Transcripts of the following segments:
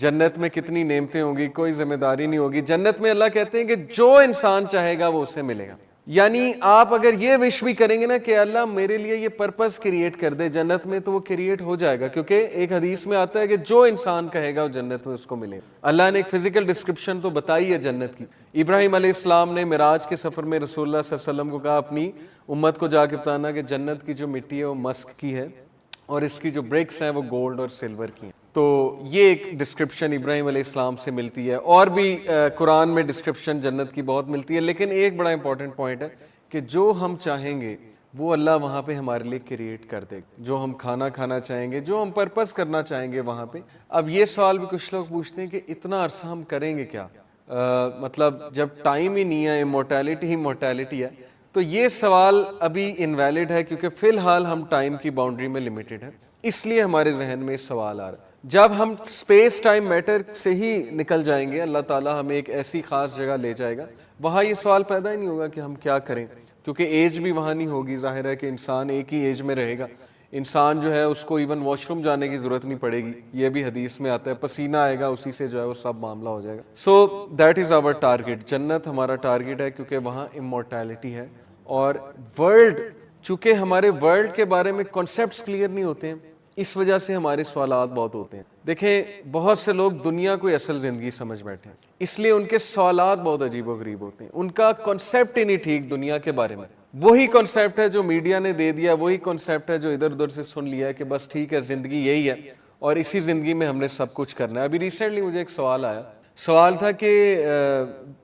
جنت میں کتنی نعمتیں ہوں گی، کوئی ذمہ داری نہیں ہوگی. جنت میں اللہ کہتے ہیں کہ جو انسان چاہے گا وہ اسے ملے گا. یعنی آپ اگر یہ وش بھی کریں گے نا کہ اللہ میرے لیے یہ پرپس کریٹ کر دے جنت میں، تو وہ کریٹ ہو جائے گا، کیونکہ ایک حدیث میں آتا ہے کہ جو انسان کہے گا وہ جنت میں اس کو ملے. اللہ نے ایک فزیکل ڈسکرپشن تو بتائی ہے جنت کی. ابراہیم علیہ السلام نے معراج کے سفر میں رسول اللہ صلی اللہ علیہ وسلم کو کہا اپنی امت کو جا کے بتانا کہ جنت کی جو مٹی ہے وہ مسک کی ہے اور اس کی جو برکس ہیں وہ گولڈ اور سلور کی ہیں. تو یہ ایک ڈسکرپشن ابراہیم علیہ السلام سے ملتی ہے. اور بھی قرآن میں ڈسکرپشن جنت کی بہت ملتی ہے، لیکن ایک بڑا امپورٹنٹ پوائنٹ ہے کہ جو ہم چاہیں گے وہ اللہ وہاں پہ ہمارے لیے کریٹ کر دے. جو ہم کھانا چاہیں گے، جو ہم پرپس کرنا چاہیں گے وہاں پہ. اب یہ سوال بھی کچھ لوگ پوچھتے ہیں کہ اتنا عرصہ ہم کریں گے کیا، مطلب جب ٹائم ہی نہیں ہے، امورٹیلٹی ہی مورٹیلٹی ہے. تو یہ سوال ابھی انویلڈ ہے، کیونکہ فی الحال ہم ٹائم کی باؤنڈری میں لمیٹڈ ہیں، اس لیے ہمارے ذہن میں سوال آ رہا ہے. جب ہم اسپیس ٹائم میٹر سے ہی نکل جائیں گے، اللہ تعالیٰ ہمیں ایک ایسی خاص جگہ لے جائے گا، وہاں یہ سوال پیدا ہی نہیں ہوگا کہ ہم کیا کریں، کیونکہ ایج بھی وہاں نہیں ہوگی. ظاہر ہے کہ انسان ایک ہی ایج میں رہے گا. انسان جو ہے اس کو ایون واش روم جانے کی ضرورت نہیں پڑے گی، یہ بھی حدیث میں آتا ہے. پسینہ آئے گا اسی سے جو ہے وہ سب معاملہ ہو جائے گا. So that is our target. جنت ہمارا ٹارگیٹ ہے کیونکہ وہاں امورٹیلٹی ہے. اور ورلڈ، چونکہ ہمارے ورلڈ کے بارے میں کانسیپٹس کلیئر نہیں ہوتے ہیں، اس وجہ سے ہمارے سوالات بہت ہوتے ہیں. دیکھیں بہت سے لوگ دنیا کو اصل زندگی سمجھ بیٹھے ہیں، اس لیے ان کے سوالات بہت عجیب و غریب ہوتے ہیں. ان کا کانسیپٹ ہی نہیں ٹھیک دنیا کے بارے میں. وہی کانسیپٹ ہے جو میڈیا نے دے دیا، وہی کانسیپٹ ہے جو ادھر ادھر سے سن لیا ہے کہ بس ٹھیک ہے زندگی یہی ہے اور اسی زندگی میں ہم نے سب کچھ کرنا ہے. ابھی ریسنٹلی مجھے ایک سوال آیا، سوال تھا کہ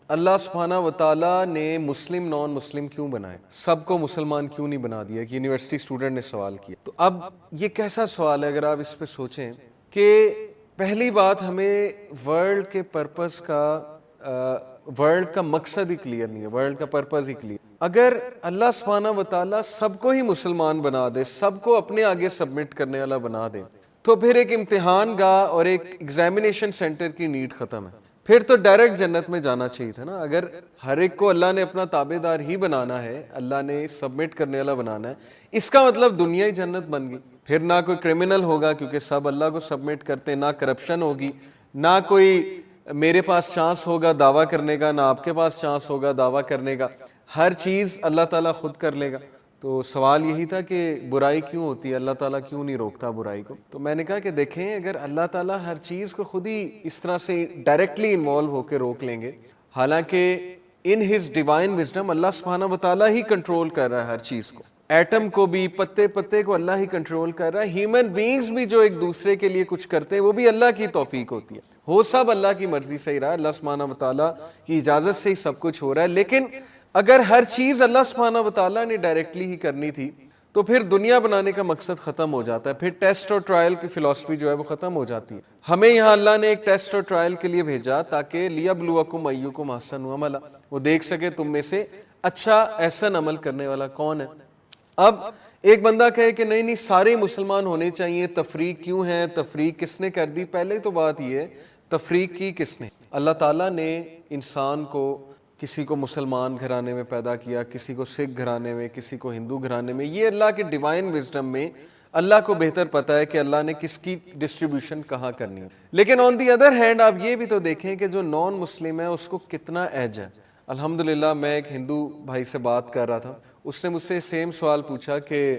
اللہ سبحانہ و تعالیٰ نے مسلم نان مسلم کیوں بنائے، سب کو مسلمان کیوں نہیں بنا دیا. کہ یونیورسٹی اسٹوڈنٹ نے سوال کیا. تو اب یہ کیسا سوال ہے اگر آپ اس پہ سوچیں کہ پہلی بات ہمیں ورلڈ کے پرپس کا، ورلڈ کا مقصد ہی کلیئر نہیں ہے، ورلڈ کا پرپس ہی کلیئر. اگر اللہ سبحانہ و تعالیٰ سب کو ہی مسلمان بنا دے، سب کو اپنے آگے سبمٹ کرنے والا بنا دے، تو پھر ایک امتحان گاہ اور ایک ایگزامینیشن سینٹر کی نیڈ ختم ہے. پھر تو ڈائریکٹ جنت میں جانا چاہیے تھا نا. اگر ہر ایک کو اللہ نے اپنا تابع دار ہی بنانا ہے، اللہ نے سبمٹ کرنے والا بنانا ہے، اس کا مطلب دنیا ہی جنت بن گئی. پھر نہ کوئی کرمنل ہوگا کیونکہ سب اللہ کو سبمٹ کرتے، نہ کرپشن ہوگی، نہ کوئی میرے پاس چانس ہوگا دعویٰ کرنے کا، نہ آپ کے پاس چانس ہوگا دعویٰ کرنے کا. ہر چیز اللہ تعالیٰ خود کر لے گا. تو سوال یہی تھا کہ برائی کیوں ہوتی ہے، اللہ تعالیٰ کیوں نہیں روکتا برائی کو. تو میں نے کہا کہ دیکھیں اگر اللہ تعالیٰ ہر چیز کو خود ہی اس طرح سے ڈائریکٹلی انوالو ہو کے روک لیں گے، حالانکہ ان ہز ڈیوائن وزڈم اللہ سبحانہ و تعالیٰ ہی کنٹرول کر رہا ہے ہر چیز کو. ایٹم کو بھی، پتے پتے کو اللہ ہی کنٹرول کر رہا ہے. ہیومن بینگز بھی جو ایک دوسرے کے لیے کچھ کرتے ہیں وہ بھی اللہ کی توفیق ہوتی ہے. ہو سب اللہ کی مرضی سے ہی رہا ہے، اللہ سبحانہ و تعالیٰ کی اجازت سے ہی سب کچھ ہو رہا ہے. لیکن اگر ہر چیز اللہ سبحانہ و تعالیٰ نے ڈائریکٹلی ہی کرنی تھی تو پھر دنیا بنانے کا مقصد ختم ہو جاتا ہے. پھر ٹیسٹ اور ٹرائل کی فلسفی جو ہے وہ ختم ہو جاتی ہے. ہمیں یہاں اللہ نے ایک ٹیسٹ اور ٹرائل کے لیے بھیجا تاکہ لیبلوکم ایکم احسن عملا، وہ دیکھ سکے تم میں سے اچھا احسن عمل کرنے والا کون ہے. اب ایک بندہ کہے کہ نہیں سارے مسلمان ہونے چاہیے، تفریق کیوں ہے، تفریق کس نے کر دی؟ پہلے تو بات یہ ہے تفریق کی کس نے؟ اللہ تعالیٰ نے انسان کو، کسی کو مسلمان گھرانے میں پیدا کیا، کسی کو سکھ گھرانے میں، کسی کو ہندو گھرانے میں. یہ اللہ کے ڈیوائن وزڈم میں اللہ کو بہتر پتہ ہے کہ اللہ نے کس کی ڈسٹریبیوشن کہاں کرنی ہے. لیکن آن دی ادر ہینڈ آپ یہ بھی تو دیکھیں کہ جو نان مسلم ہے اس کو کتنا ایج ہے. الحمدللہ میں ایک ہندو بھائی سے بات کر رہا تھا، اس نے مجھ سے سیم سوال پوچھا کہ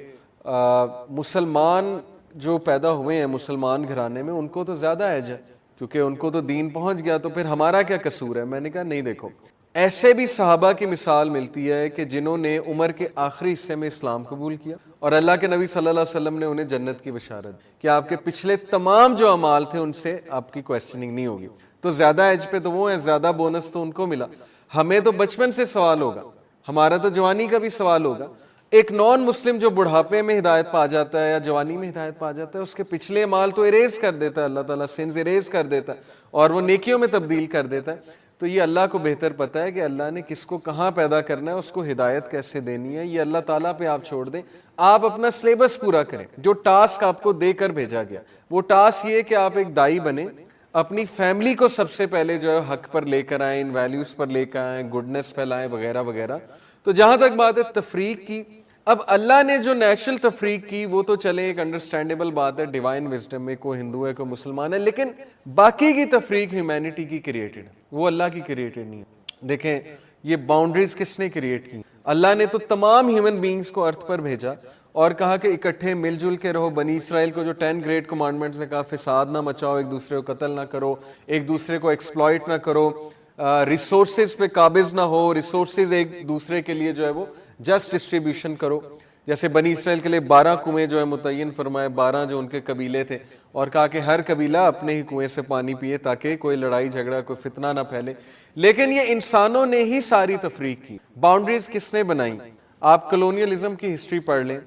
مسلمان جو پیدا ہوئے ہیں مسلمان گھرانے میں ان کو تو زیادہ ایج ہے کیونکہ ان کو تو دین پہنچ گیا، تو پھر ہمارا کیا قصور ہے؟ میں نے کہا نہیں، دیکھو ایسے بھی صحابہ کی مثال ملتی ہے کہ جنہوں نے عمر کے آخری حصے میں اسلام قبول کیا اور اللہ کے نبی صلی اللہ علیہ وسلم نے انہیں جنت کی بشارت کہ آپ کے پچھلے تمام جو اعمال تھے ان سے آپ کی کویسچننگ نہیں ہوگی. تو زیادہ ایج پہ تو وہ ہیں، زیادہ بونس تو ان کو ملا. ہمیں تو بچپن سے سوال ہوگا، ہمارا تو جوانی کا بھی سوال ہوگا. ایک نان مسلم جو بڑھاپے میں ہدایت پا جاتا ہے یا جوانی میں ہدایت پا جاتا ہے، اس کے پچھلے اعمال تو اریز کر دیتا ہے اللہ تعالیٰ، سنز اریز کر دیتا ہے اور وہ نیکیوں میں تبدیل کر دیتا ہے. تو یہ اللہ کو بہتر پتہ ہے کہ اللہ نے کس کو کہاں پیدا کرنا ہے، اس کو ہدایت کیسے دینی ہے. یہ اللہ تعالیٰ پہ آپ چھوڑ دیں. آپ اپنا سلیبس پورا کریں. جو ٹاسک آپ کو دے کر بھیجا گیا وہ ٹاسک یہ کہ آپ ایک دائی بنیں، اپنی فیملی کو سب سے پہلے جو ہے حق پر لے کر آئیں، ان ویلیوز پر لے کر آئیں، گڈنس پھیلائیں وغیرہ وغیرہ. تو جہاں تک بات ہے تفریق کی، اب اللہ نے جو نیچرل تفریق کی وہ تو چلے ایک انڈرسٹینڈیبل بات ہے، ڈیوائن وزڈم میں کوئی ہندو ہے کوئی مسلمان ہے، لیکن باقی کی تفریق ہیومینٹی کی کریٹڈ ہے، وہ اللہ کی کریٹڈ نہیں ہے۔ دیکھیں یہ باؤنڈریز کس نے کریٹ کی؟ اللہ نے تو تمام ہیومن بینگز کو ارتھ پر بھیجا اور کہا کہ اکٹھے مل جل کے رہو۔ بنی اسرائیل کو جو 10 گریٹ کمانڈمنٹس نے کہا فساد نہ مچاؤ، ایک دوسرے کو قتل نہ کرو، ایک دوسرے کو ایکسپلائٹ نہ کرو، ریسورسز پہ قابض نہ ہو، ریسورسز ایک دوسرے کے لیے جو ہے وہ جسٹ ڈسٹریبیوشن کرو۔ جیسے بنی اسرائیل کے لیے 12 کنویں جو ہے متعین فرمائے، 12 جو ان کے قبیلے تھے، اور کہا کہ ہر قبیلہ اپنے ہی کنویں سے پانی پیے تاکہ کوئی لڑائی جھگڑا کوئی فتنہ نہ پھیلے۔ لیکن یہ انسانوں نے ہی ساری تفریق کی۔ باؤنڈریز کس نے بنائی؟ آپ کلونیلزم کی ہسٹری پڑھ لیں،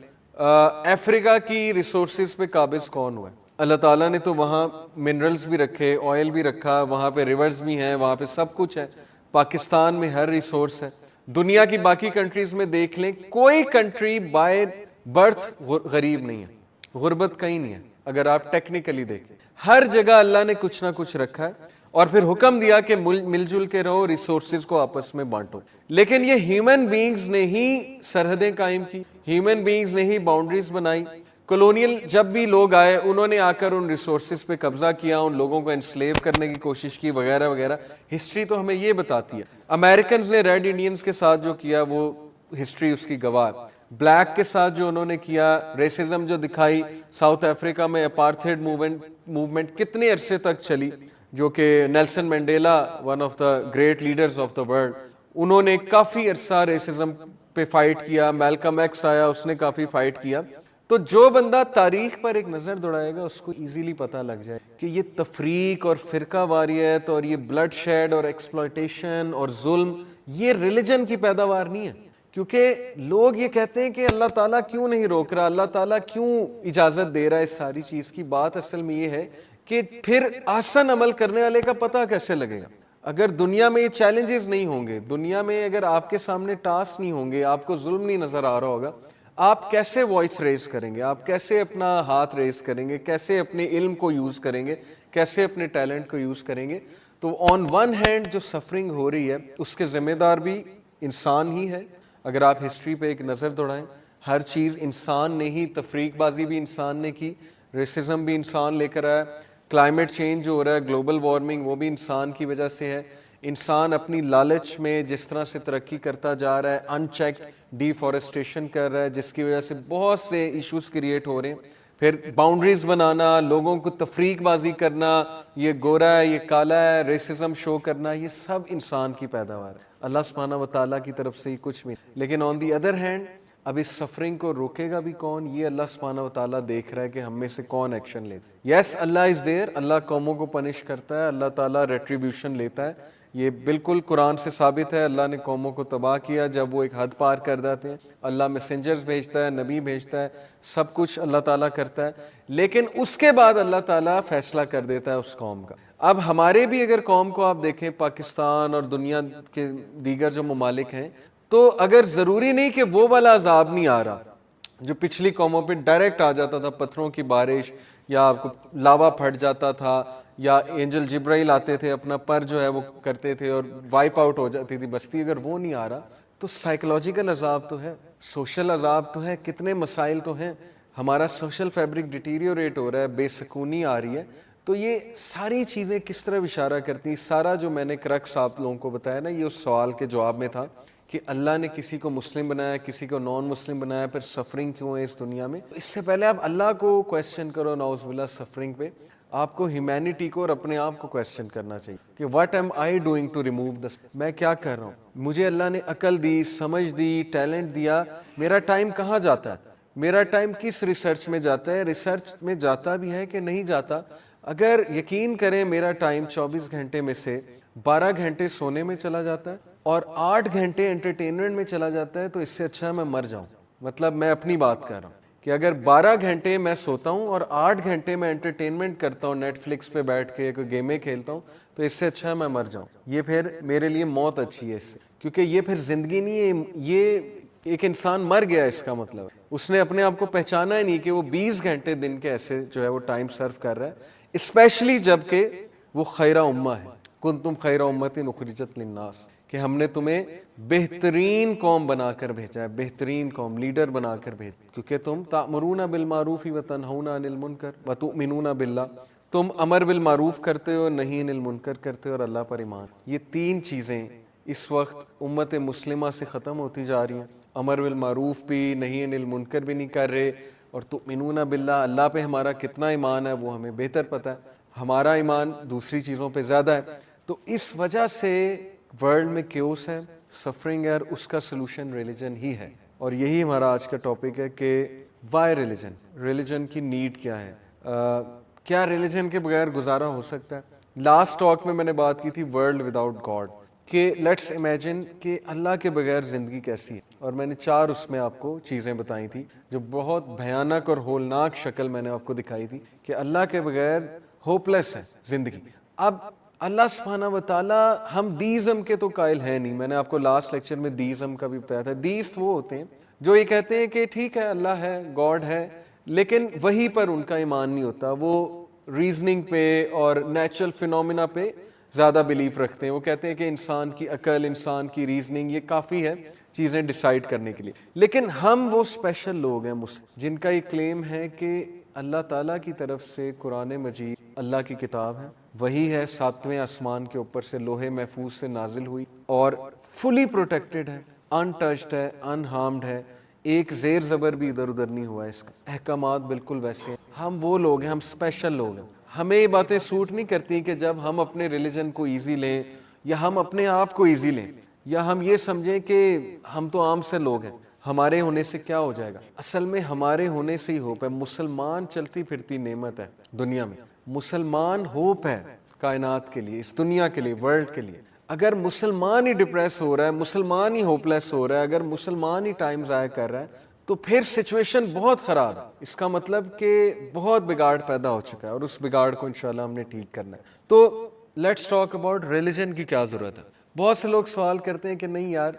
افریقہ کی ریسورسز پہ قابض کون ہوا ہے؟ اللہ تعالیٰ نے تو وہاں منرلز بھی رکھے، آئل بھی رکھا، وہاں پہ ریورز بھی ہیں، وہاں پہ سب کچھ ہے۔ پاکستان میں ہر ریسورس ہے۔ دنیا کی باقی کنٹریز میں دیکھ لیں، کوئی کنٹری بائی برتھ غریب نہیں ہے، غربت کہیں نہیں ہے۔ اگر آپ ٹیکنیکلی دیکھیں ہر جگہ اللہ نے کچھ نہ کچھ رکھا ہے، اور پھر حکم دیا کہ مل جل کے رہو، ریسورسز کو آپس میں بانٹو۔ لیکن یہ ہیومن بینگز نے ہی سرحدیں قائم کی، ہیومن بینگز نے ہی باؤنڈریز بنائی۔ کلونیل جب بھی لوگ آئے انہوں نے آ کر ان ریسورسز پہ قبضہ کیا، ان لوگوں کو انسلیو کرنے کی کوشش کی وغیرہ وغیرہ۔ ہسٹری تو ہمیں یہ بتاتی ہے۔ امریکنز نے ریڈ انڈینز کے ساتھ جو کیا وہ ہسٹری اس کی گواہ ہے۔ بلیک کے ساتھ جو انہوں نے کیا، ریسزم جو دکھائی، ساؤتھ افریقہ میں اپارتھائڈ موومنٹ کتنے عرصے تک چلی، جو کہ Nelson Mandela one of the great leaders of the world, انہوں نے کافی عرصہ ریسزم پہ فائٹ کیا۔ میلکم ایکس آیا، اس نے کافی فائٹ کیا۔ تو جو بندہ تاریخ پر ایک نظر دوڑائے گا اس کو ایزیلی پتہ لگ جائے کہ یہ تفریق اور فرقہ واریت اور یہ بلڈ شیڈ اور ایکسپلائٹیشن اور ظلم یہ ریلیجن کی پیداوار نہیں ہے۔ کیونکہ لوگ یہ کہتے ہیں کہ اللہ تعالیٰ کیوں نہیں روک رہا، اللہ تعالیٰ کیوں اجازت دے رہا ہے اس ساری چیز کی۔ بات اصل میں یہ ہے کہ پھر آسن عمل کرنے والے کا پتہ کیسے لگے گا؟ اگر دنیا میں یہ چیلنجز نہیں ہوں گے، دنیا میں اگر آپ کے سامنے ٹاسک نہیں ہوں گے، آپ کو ظلم نہیں نظر آ رہا ہوگا، آپ کیسے وائس ریز کریں گے؟ آپ کیسے اپنا ہاتھ ریز کریں گے؟ کیسے اپنے علم کو یوز کریں گے؟ کیسے اپنے ٹیلنٹ کو یوز کریں گے؟ تو آن ون ہینڈ جو سفرنگ ہو رہی ہے اس کے ذمہ دار بھی انسان ہی ہے۔ اگر آپ ہسٹری پہ ایک نظر دوڑائیں، ہر چیز انسان نے ہی، تفریق بازی بھی انسان نے کی، ریسزم بھی انسان لے کر آیا، کلائمیٹ چینج جو ہو رہا ہے، گلوبل وارمنگ، وہ بھی انسان کی وجہ سے ہے۔ انسان اپنی لالچ میں جس طرح سے ترقی کرتا جا رہا ہے، ان چیکڈ ڈیفارسٹیشن کر رہا ہے، جس کی وجہ سے بہت سے ایشوز کریٹ ہو رہے ہیں۔ پھر باؤنڈریز بنانا، لوگوں کو تفریق بازی کرنا، یہ گورا ہے یہ کالا ہے، ریسزم شو کرنا، یہ سب انسان کی پیداوار ہے، اللہ سبحانہ و تعالیٰ کی طرف سے ہی کچھ بھی۔ لیکن آن دی ادر ہینڈ اب اس سفرنگ کو روکے گا بھی کون؟ یہ اللہ سبحانہ و تعالیٰ دیکھ رہا ہے کہ ہم میں سے کون ایکشن لیتا ہے۔ یس اللہ از دیر، اللہ قوموں کو پنش کرتا ہے، اللہ تعالیٰ ریٹریبیوشن لیتا ہے، یہ بالکل قرآن سے ثابت ہے۔ اللہ نے قوموں کو تباہ کیا جب وہ ایک حد پار کر جاتے ہیں، اللہ میسنجرز بھیجتا ہے، نبی بھیجتا ہے، سب کچھ اللہ تعالیٰ کرتا ہے، لیکن اس کے بعد اللہ تعالیٰ فیصلہ کر دیتا ہے اس قوم کا۔ اب ہمارے بھی اگر قوم کو آپ دیکھیں، پاکستان اور دنیا کے دیگر جو ممالک ہیں، تو اگر ضروری نہیں کہ وہ والا عذاب نہیں آ رہا جو پچھلی قوموں پہ ڈائریکٹ آ جاتا تھا، پتھروں کی بارش، یا آپ کو لاوا پھٹ جاتا تھا، یا اینجل جبرائیل آتے تھے اپنا پر جو ہے وہ کرتے تھے اور وائپ آؤٹ ہو جاتی تھی بستی، اگر وہ نہیں آ رہا تو سائیکولوجیکل عذاب تو ہے، سوشل عذاب تو ہے، کتنے مسائل تو ہیں، ہمارا سوشل فیبرک ڈیٹیریوریٹ ہو رہا ہے، بے سکونی آ رہی ہے۔ تو یہ ساری چیزیں کس طرح اشارہ کرتی ہیں؟ سارا جو میں نے کرکس آپ لوگوں کو بتایا نا، یہ اس سوال کے جواب میں تھا کہ اللہ نے کسی کو مسلم بنایا، کسی کو نان مسلم بنایا، پھر سفرنگ کیوں ہے اس دنیا میں؟ اس سے پہلے آپ اللہ کو کویسچن کرو، نعوذ باللہ سفرنگ پہ آپ کو ہیومینٹی کو اور اپنے آپ کو کویسچن کرنا چاہیے کہ what am I doing to remove this, میں کیا کر رہا ہوں؟ مجھے اللہ نے عقل دی، سمجھ دی، ٹیلنٹ دیا، میرا ٹائم کہاں جاتا ہے؟ میرا ٹائم کس ریسرچ میں جاتا ہے؟ ریسرچ میں جاتا بھی ہے کہ نہیں جاتا؟ اگر یقین کریں میرا ٹائم 24 گھنٹے میں سے 12 گھنٹے سونے میں چلا جاتا ہے اور 8 گھنٹے انٹرٹینمنٹ میں چلا جاتا ہے، تو اس سے اچھا میں مر جاؤں۔ مطلب میں اپنی بات کر رہا ہوں کہ اگر 12 گھنٹے میں سوتا ہوں اور 8 گھنٹے میں انٹرٹینمنٹ کرتا ہوں، نیٹ فلکس پہ بیٹھ کے کوئی گیمیں کھیلتا ہوں، تو اس سے اچھا میں مر جاؤں۔ یہ پھر میرے لیے موت اچھی ہے اس سے، کیونکہ یہ پھر زندگی نہیں ہے، یہ ایک انسان مر گیا، اس کا مطلب اس نے اپنے آپ کو پہچانا ہی نہیں کہ وہ 20 گھنٹے دن کے ایسے جو ہے وہ ٹائم سرو کر رہا ہے، اسپیشلی جب کہ وہ خیر امہ ہے، کنتم خیر امۃ اخرجت للناس، کہ ہم نے تمہیں بہترین قوم بنا کر بھیجا ہے, بہترین قوم, لیڈر بنا کر بھیجا, کیونکہ تم تأمرون بالمعروف وتنہون عن المنکر وتؤمنون باللہ, تم امر بالمعروف کرتے ہو, نہیں عن المنکر کرتے ہو, اور اللہ پر ایمان. یہ تین چیزیں اس وقت امت مسلمہ سے ختم ہوتی جا رہی ہیں. امر بالمعروف بھی, نہیں عن المنکر بھی نہیں کر رہے, اور تؤمنون باللہ, اللہ پہ ہمارا کتنا ایمان ہے وہ ہمیں بہتر پتہ ہے, ہمارا ایمان دوسری چیزوں پہ زیادہ ہے. تو اس وجہ سے ورلڈ میں کیوس ہے, سفرنگ ہے, اور اس کا سلوشن ریلیجن ہی ہے. اور یہی ہمارا آج کا ٹاپک ہے کہ وائی ریلیجن, ریلیجن کی نیڈ کیا ہے, کیا ریلیجن کے بغیر گزارا ہو سکتا ہے. لاسٹ ٹاک میں نے بات کی تھی ورلڈ وداؤٹ گاڈ, کہ لیٹس امیجن کہ اللہ کے بغیر زندگی کیسی ہے, اور میں نے 4 اس میں آپ کو چیزیں بتائی تھی جو بہت بھیانک اور ہولناک شکل میں نے آپ کو دکھائی تھی کہ اللہ کے بغیر ہوپلیس ہے زندگی. اب اللہ سبحانہ و تعالی, ہم دیزم کے تو قائل ہیں نہیں, میں نے آپ کو لاسٹ لیکچر میں دیزم کا بھی بتایا تھا. دیز وہ ہوتے ہیں جو یہ کہتے ہیں کہ ٹھیک ہے اللہ ہے, گاڈ ہے, لیکن وہی پر ان کا ایمان نہیں ہوتا, وہ ریزننگ پہ اور نیچرل فینومینا پہ زیادہ بیلیف رکھتے ہیں. وہ کہتے ہیں کہ انسان کی عقل, انسان کی ریزننگ یہ کافی ہے چیزیں ڈیسائیڈ کرنے کے لیے. لیکن ہم وہ اسپیشل لوگ ہیں جن کا یہ کلیم ہے کہ اللہ تعالیٰ کی طرف سے قرآن مجید اللہ کی کتاب ہے, وہی ہے 7ویں آسمان کے اوپر سے لوح محفوظ سے نازل ہوئی, اور فلی پروٹیکٹڈ ہے, ان ٹچڈ ہے, ان ہارمڈ ہے, ایک زیر زبر بھی ادھر ادھر نہیں ہوا ہے, اس کا احکامات بالکل ویسے ہیں. ہم وہ لوگ ہیں, ہم اسپیشل لوگ ہیں. ہمیں یہ باتیں سوٹ نہیں کرتی کہ جب ہم اپنے ریلیجن کو ایزی لیں, یا ہم اپنے آپ کو ایزی لیں, یا ہم یہ سمجھیں کہ ہم تو عام سے لوگ ہیں, ہمارے ہونے سے کیا ہو جائے گا. اصل میں ہمارے ہونے سے ہی ہوپ ہے. مسلمان چلتی پھرتی نعمت ہے دنیا میں, مسلمان ہوپ ہے کائنات کے لیے, اس دنیا کے لیے, ورلڈ کے لیے. اگر مسلمان ہی ڈپریس ہو رہا ہے, مسلمان ہی ہوپلیس ہو رہا ہے, اگر مسلمان ہی ٹائم ضائع کر رہا ہے, تو پھر سچویشن بہت خراب ہے. اس کا مطلب کہ بہت بگاڑ پیدا ہو چکا ہے, اور اس بگاڑ کو انشاءاللہ ہم نے ٹھیک کرنا ہے. تو لیٹس ٹاک اباؤٹ ریلیجن کی کیا ضرورت ہے. بہت سے لوگ سوال کرتے ہیں کہ نہیں یار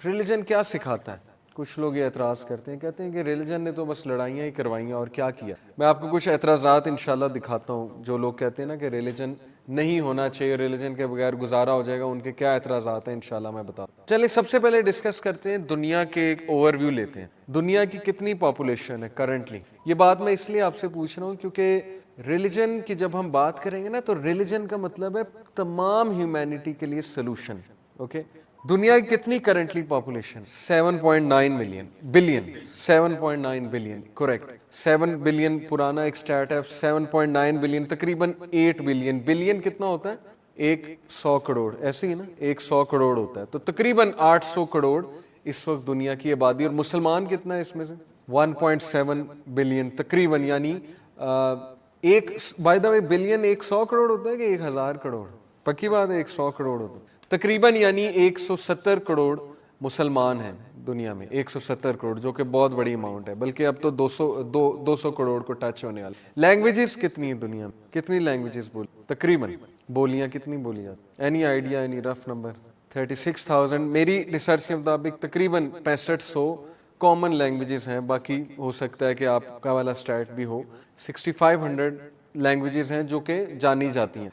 ریلیجن کیا سکھاتا ہے. کچھ لوگ یہ اعتراض کرتے ہیں, کہتے ہیں کہ ریلیجن نے تو بس لڑائیاں ہی کروائی ہیں, اور کیا کیا. میں آپ کو کچھ اعتراضات انشاءاللہ دکھاتا ہوں. جو لوگ کہتے ہیں نا کہ ریلیجن نہیں ہونا چاہیے, ریلیجن کے بغیر گزارا ہو جائے گا, ان کے کیا اعتراضات ہیں انشاءاللہ میں بتاتا ہوں. چلیں سب سے پہلے ڈسکس کرتے ہیں, دنیا کے ایک اوور ویو لیتے ہیں. دنیا کی کتنی پاپولیشن ہے کرنٹلی. یہ بات میں اس لیے آپ سے پوچھ رہا ہوں کیونکہ ریلیجن کی جب ہم بات کریں گے نا, تو ریلیجن کا مطلب ہے تمام ہیومینٹی کے لیے سلوشن. اوکے, دنیا کی کتنی currently population, 7.9 million billion, 7.9 billion, correct. 7 billion پرانا ایک سٹیٹ ہے, 7.9 بلین تقریباً 8 بلین. بلین کتنا ہوتا ہے, 100 کروڑ, ایسے ہی نا, 100 کروڑ ہوتا ہے. تو تقریباً 800 کروڑ اس وقت دنیا کی آبادی. اور مسلمان کتنا ہے اس میں سے, 1.7 بلین تقریباً. یعنی ایک by the way billion 100 crore ہوتا ہے کہ 1000 کروڑ, پکی بات ہے 100 کروڑ ہوتا ہے تقریباً. یعنی 170 کروڑ مسلمان ہیں دنیا میں, 170 کروڑ, جو کہ بہت بڑی اماؤنٹ ہے. بلکہ اب تو 200 کروڑ کو ٹچ ہونے والا. لینگویجز کتنی ہیں دنیا میں, کتنی لینگویجز تقریباً بولیاں کتنی بولی جاتی, اینی آئیڈیا, اینی رف نمبر. 36,000 میری ریسرچ کے مطابق تقریباً 6500 کامن لینگویجز ہیں. باقی ہو سکتا ہے کہ آپ کا والا اسٹیٹ بھی ہو. 6500 لینگویجز ہیں جو کہ جانی جاتی ہیں.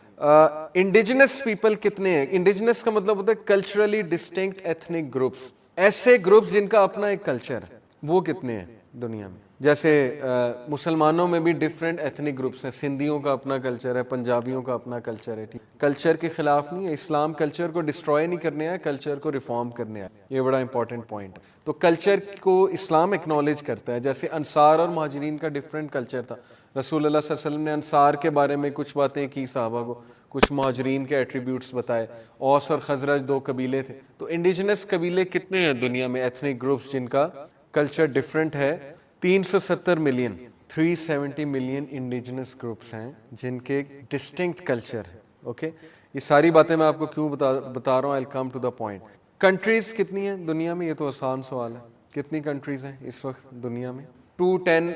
انڈیجنس پیپل کتنے ہیں. انڈیجنس کا مطلب ہوتا ہے کلچرلی ڈسٹنکٹ ایتھنک گروپس, ایسے گروپس جن کا اپنا ایک کلچر ہے. وہ کتنے ہیں دنیا میں. جیسے مسلمانوں میں بھی ڈفرینٹ ایتھنک گروپس ہیں. سندھیوں کا اپنا کلچر ہے, پنجابیوں کا اپنا کلچر ہے. کلچر کے خلاف نہیں ہے اسلام, کلچر کو ڈسٹروائے نہیں کرنے آیا, کلچر کو ریفارم کرنے آیا. یہ بڑا امپورٹنٹ پوائنٹ ہے. تو کلچر کو اسلام ایکنالج کرتا ہے. جیسے انصار اور مہاجرین کا ڈفرینٹ کلچر تھا. رسول اللہ صلی اللہ علیہ وسلم نے انصار کے بارے میں کچھ باتیں کی صحابہ کو, کچھ مہاجرین کے ایٹریبیوٹس بتائے. اوس اور خزرج 2 قبیلے تھے. تو انڈیجنس قبیلے کتنے ہیں دنیا میں, ایتھنک گروپس جن کا کلچر ڈفرینٹ ہے. 370 ملین, 370 ملین انڈیجنس گروپس ہیں جن کے ڈسٹنکٹ کلچر ہے. اوکے, یہ ساری باتیں میں آپ کو کیوں بتا رہا ہوں, I'll come to the point. Countries کتنی ہیں دنیا میں, یہ تو آسان سوال ہے. کتنی کنٹریز ہیں اس وقت دنیا میں, 210,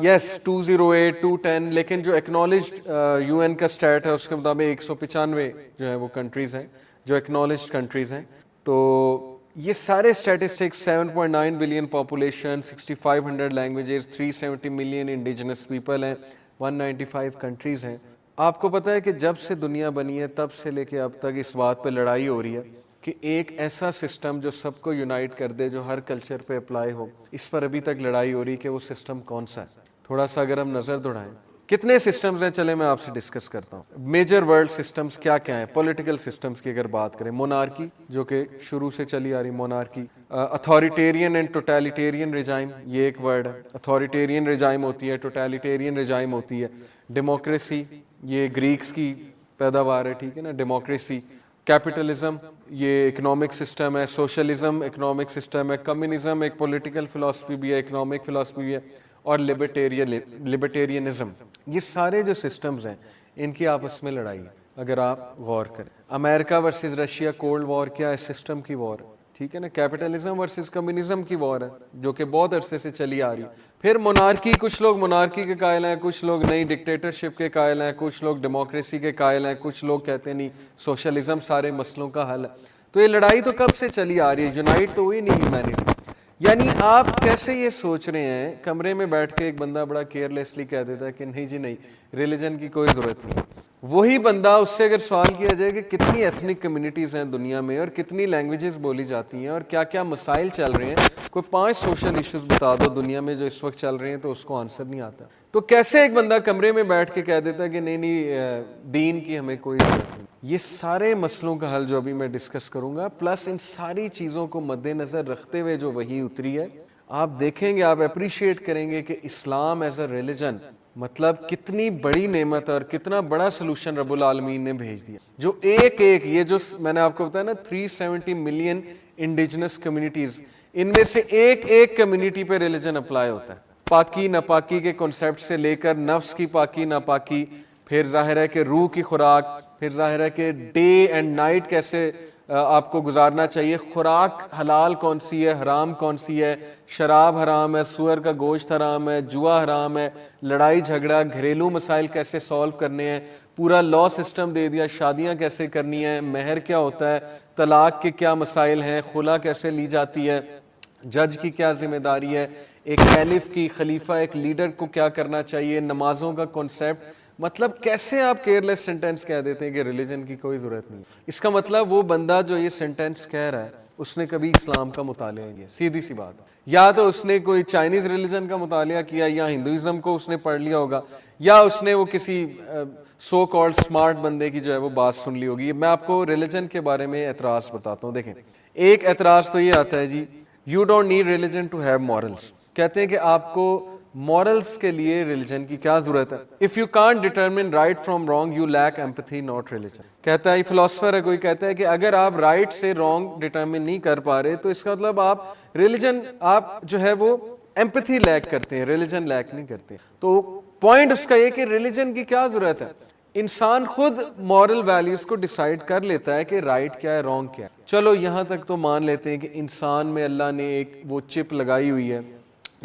یس 208, 210. لیکن جو ایکنالجڈ یو این کا اسٹیٹ ہے اس کے مطابق 195 جو ہے وہ کنٹریز ہیں جو ایکنالجڈ کنٹریز ہیں. تو یہ سارے statistics, 7.9 billion population, 6500 languages, 370 million indigenous people ہیں, 195 کنٹریز ہیں. آپ کو پتہ ہے کہ جب سے دنیا بنی ہے تب سے لے کے اب تک اس بات پہ لڑائی ہو رہی ہے کہ ایک ایسا سسٹم جو سب کو یونائٹ کر دے, جو ہر کلچر پہ اپلائی ہو, اس پر ابھی تک لڑائی ہو رہی کہ وہ سسٹم کون سا ہے. تھوڑا سا اگر ہم نظر دوڑائیں, کتنے سسٹمز ہیں, چلے میں آپ سے ڈسکس کرتا ہوں. میجر ورلڈ سسٹمز کیا کیا ہیں؟ پولیٹیکل سسٹمز کی اگر بات کریں, مونارکی جو کہ شروع سے چلی آ رہی مونارکی, اتھارٹیرین اینڈ ٹوٹیلیٹیرین رجائم, یہ ایک ورڈ ہے. اتھارٹیرین رجائم ہوتی ہے, ٹوٹیلیٹیرین رجائم ہوتی ہے. ڈیموکریسی, یہ گریکس کی پیداوار ہے, ٹھیک ہے نا, ڈیموکریسی. کیپٹلزم, یہ اکنامک سسٹم ہے. سوشلزم اکنامک سسٹم ہے. کمیونزم ایک پولیٹیکل فلسفی بھی ہے, اکنامک فلسفی بھی ہے. اور لبرٹیرینزم, یہ سارے جو سسٹمز ہیں ان کی آپس میں لڑائی ہے اگر آپ غور کریں. امریکہ ورسز رشیا کولڈ وار کیا ہے؟ سسٹم کی وار ہے, ٹھیک ہے نا. کیپٹلزم ورسز کمیونزم کی وار ہے جو کہ بہت عرصے سے چلی آ رہی ہے. پھر مونارکی, کچھ لوگ مونارکی کے قائل ہیں, کچھ لوگ نئی ڈکٹیٹرشپ کے قائل ہیں, کچھ لوگ ڈیموکریسی کے قائل ہیں, کچھ لوگ کہتے ہیں نہیں سوشلزم سارے مسئلوں کا حل ہے. تو یہ لڑائی تو کب سے چلی آ رہی ہے, یونائٹ تو ہوئی نہیں ہیومینٹی. یعنی آپ کیسے یہ سوچ رہے ہیں, کمرے میں بیٹھ کے ایک بندہ بڑا کیئرلیسلی کہہ دیتا ہے کہ نہیں جی نہیں, ریلیجن کی کوئی ضرورت نہیں. وہی بندہ, اس سے اگر سوال کیا جائے کہ کتنی ایتھنک کمیونٹیز ہیں دنیا میں اور کتنی لینگویجز بولی جاتی ہیں اور کیا کیا مسائل چل رہے ہیں, کوئی 5 سوشل ایشوز بتا دو دنیا میں جو اس وقت چل رہے ہیں, تو اس کو آنسر نہیں آتا. تو کیسے ایک بندہ کمرے میں بیٹھ کے کہہ دیتا ہے کہ نہیں نہیں دین کی ہمیں کوئی ضرورت نہیں. یہ سارے مسئلوں کا حل جو ابھی میں ڈسکس کروں گا, پلس ان ساری چیزوں کو مد نظر رکھتے ہوئے جو وحی اتری ہے, آپ دیکھیں گے, آپ اپریشیٹ کریں گے کہ اسلام ایز اے ریلیجن مطلب کتنی بڑی نعمت اور کتنا بڑا سلوشن رب العالمین نے بھیج دیا. جو ایک یہ جو میں نے آپ کو بتایا نا 370 ملین انڈیجنس کمیونٹیز, ان میں سے ایک کمیونٹی پہ ریلیجن اپلائی ہوتا ہے. پاکی ناپاکی کے کنسیپٹ سے لے کر نفس کی پاکی ناپاکی, پھر ظاہر ہے کہ روح کی خوراک, پھر ظاہر ہے کہ ڈے اینڈ نائٹ کیسے آپ کو گزارنا چاہیے, خوراک حلال کون سی ہے, حرام کون سی ہے, شراب حرام ہے, سور کا گوشت حرام ہے, جوا حرام ہے, لڑائی جھگڑا گھریلو مسائل کیسے سولو کرنے ہیں, پورا لا سسٹم دے دیا, شادیاں کیسے کرنی ہیں, مہر کیا ہوتا ہے, طلاق کے کیا مسائل ہیں, خلا کیسے لی جاتی ہے, جج کی کیا ذمہ داری ہے, ایک کیلف کی, خلیفہ ایک لیڈر کو کیا کرنا چاہیے, نمازوں کا کانسیپٹ. مطلب کیسے آپ کیئرلیس سینٹینس کہہ دیتے ہیں کہ ریلیجن کی کوئی ضرورت نہیں. اس کا مطلب وہ بندہ جو یہ سینٹینس کہہ رہا ہے اس نے کبھی اسلام کا مطالعہ کیا, سیدھی سی بات. یا تو اس نے کوئی چائنیز ریلیجن کا مطالعہ کیا, یا ہندوازم کو اس نے پڑھ لیا ہوگا, یا اس نے وہ کسی سو کالڈ اسمارٹ بندے کی جو ہے وہ بات سن لی ہوگی. میں آپ کو ریلیجن کے بارے میں اعتراض بتاتا ہوں. دیکھیں, ایک اعتراض تو یہ آتا ہے جی, you don't need religion to have morals. کہتے ہیں کہ آپ کو مورلس کے لیے ریلیجن کی کیا ضرورت ہے. If you can't determine right from wrong you lack empathy not religion. کہتا ہے فلاسفر ہے کوئی, کہتا ہے کہ اگر آپ رائٹ سے رانگ ڈیٹرمن نہیں کر پا رہے تو اس کا مطلب آپ ریلیجن, آپ جو ہے وہ ایمپتھی لیک کرتے ہیں, ریلیجن لیک نہیں کرتے. تو پوائنٹ اس کا یہ کہ ریلیجن کی کیا ضرورت ہے, انسان خود مورل ویلیوز کو ڈیسائیڈ کر لیتا ہے کہ رائٹ کیا ہے, رانگ کیا ہے. چلو یہاں تک تو مان لیتے ہیں کہ انسان میں اللہ نے ایک وہ چپ لگائی ہوئی ہے,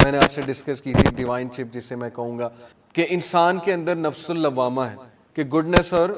میں نے آپ سے ڈسکس کی تھی ڈیوائن چپ جسے میں کہوں گا, کہ انسان کے اندر نفس اللوامہ ہے کہ گڈنس اور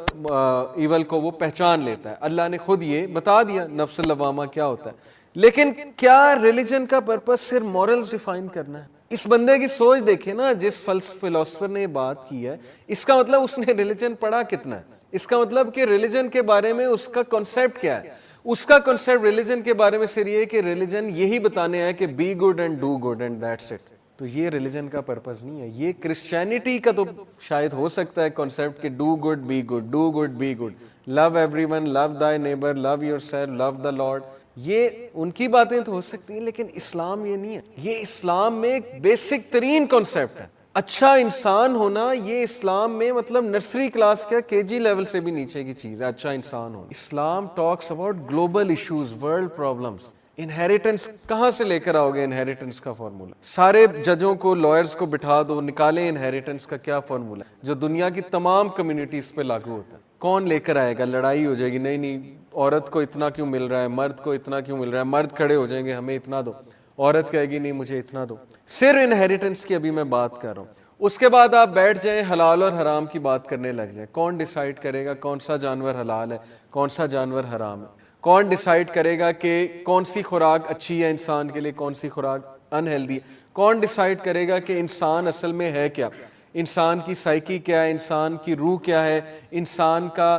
ایول کو وہ پہچان لیتا ہے. اللہ نے خود یہ بتا دیا نفس اللوامہ کیا ہوتا ہے. لیکن کیا ریلیجن کا پرپس صرف مورلز ڈیفائن کرنا ہے؟ اس بندے کی سوچ دیکھیں نا, جس فلسفر نے یہ بات کی ہے, اس کا مطلب اس نے ریلیجن پڑھا کتنا ہے. اس کا مطلب کہ ریلیجن کے بارے میں اس کا کنسیپٹ کیا ہے. اس کا کنسیپٹ ریلیجن کے بارے میں صرف یہ کہ ریلیجن یہی بتانے ہے کہ be good and do good and that's it. تو یہ ریلیجن کا پرپس نہیں ہے. یہ کرسچینٹی کا تو شاید ہو سکتا ہے کنسیپٹ کہ do good be good, do good be good, love everyone, love thy neighbour, love yourself, love the lord. یہ ان کی باتیں تو ہو سکتی ہیں, لیکن اسلام یہ نہیں ہے. یہ اسلام میں ایک بیسک ترین کنسیپٹ ہے. اچھا انسان ہونا یہ اسلام میں مطلب نرسری کلاس کا KG لیول سے بھی نیچے کی چیز ہے, اچھا انسان ہونا. Islam talks about global issues, world problems. Inheritance کہاں سے لے کر آؤ گے, انہیریٹنس کا فارمولا سارے ججوں کو, لائرز کو بٹھا دو, نکالیں انہیریٹنس کا کیا فارمولا جو دنیا کی تمام کمیونٹیز پہ لاگو ہوتا ہے. کون لے کر آئے گا؟ لڑائی ہو جائے گی, نہیں عورت کو اتنا کیوں مل رہا ہے, مرد کو اتنا کیوں مل رہا ہے, مرد کھڑے ہو جائیں گے ہمیں اتنا دو, عورت کہے گی نہیں مجھے اتنا دو. صرف انہیریٹنس کی ابھی میں بات کر رہا ہوں. اس کے بعد آپ بیٹھ جائیں حلال اور حرام کی بات کرنے لگ جائیں. کون ڈیسائیڈ کرے گا کون سا جانور حلال ہے, کون سا جانور حرام ہے؟ کون ڈیسائیڈ کرے گا کہ کون سی خوراک اچھی ہے انسان کے لیے, کون سی خوراک انہیلدی ہے؟ کون ڈیسائیڈ کرے گا کہ انسان اصل میں ہے کیا, انسان کی سائیکی کیا ہے, انسان کی روح کیا ہے, انسان کا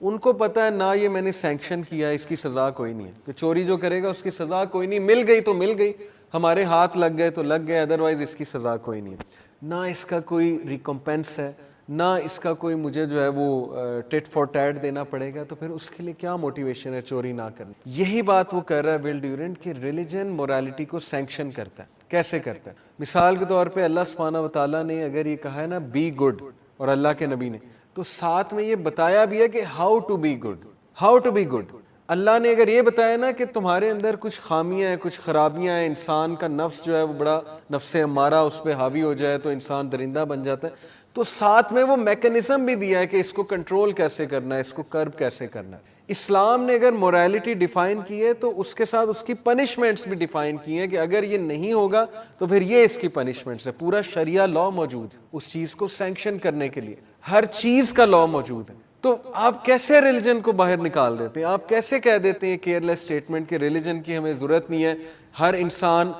ان کو پتہ ہے نہ یہ میں نے سینکشن کیا ہے، اس کی سزا کوئی نہیں ہے، کہ چوری جو کرے گا اس کی سزا کوئی نہیں، مل گئی تو مل گئی، ہمارے ہاتھ لگ گئے تو لگ گئے، ادروائز اس کی سزا کوئی نہیں ہے، نہ اس کا کوئی ریکمپینس ہے، نہ اس کا کوئی مجھے جو ہے وہ ٹیٹ فار ٹیٹ دینا پڑے گا، تو پھر اس کے لیے کیا موٹیویشن ہے چوری نہ کرنی. یہی بات وہ کر رہا ہے ول ڈیورنٹ کہ ریلیجن مورالیٹی کو سینکشن کرتا ہے. کیسے کرتا ہے؟ مثال کے طور پہ اللہ سبحانہ و تعالیٰ نے اگر یہ کہا ہے نا بی گڈ، اور اللہ کے نبی نے تو ساتھ میں یہ بتایا بھی ہے کہ how to be good. How to be good. اللہ نے اگر یہ بتایا نا کہ تمہارے اندر کچھ خامیاں ہیں، کچھ خرابیاں ہیں، انسان کا نفس جو ہے وہ بڑا نفس امارہ اس پہ حاوی ہو جائے تو انسان درندہ بن جاتا ہے، تو ساتھ میں وہ میکنزم بھی دیا ہے کہ اس کو کنٹرول کیسے کرنا ہے، اس کو کرب کیسے کرنا ہے. اسلام نے اگر مورالیٹی ڈیفائن کی ہے تو اس کے ساتھ اس کی پنشمنٹس بھی ڈیفائن کی ہیں کہ اگر یہ نہیں ہوگا تو پھر یہ اس کی پنشمنٹس ہے. پورا شریعہ لا موجود اس چیز کو سینکشن کرنے کے لیے، ہر چیز کا لا موجود ہے. تو آپ کیسے ریلیجن کو باہر نکال دیتے ہیں؟ آپ کیسے کہہ دیتے ہیں کیئرلیس اسٹیٹمنٹ کہ ریلیجن کی ہمیں ضرورت نہیں ہے، ہر انسان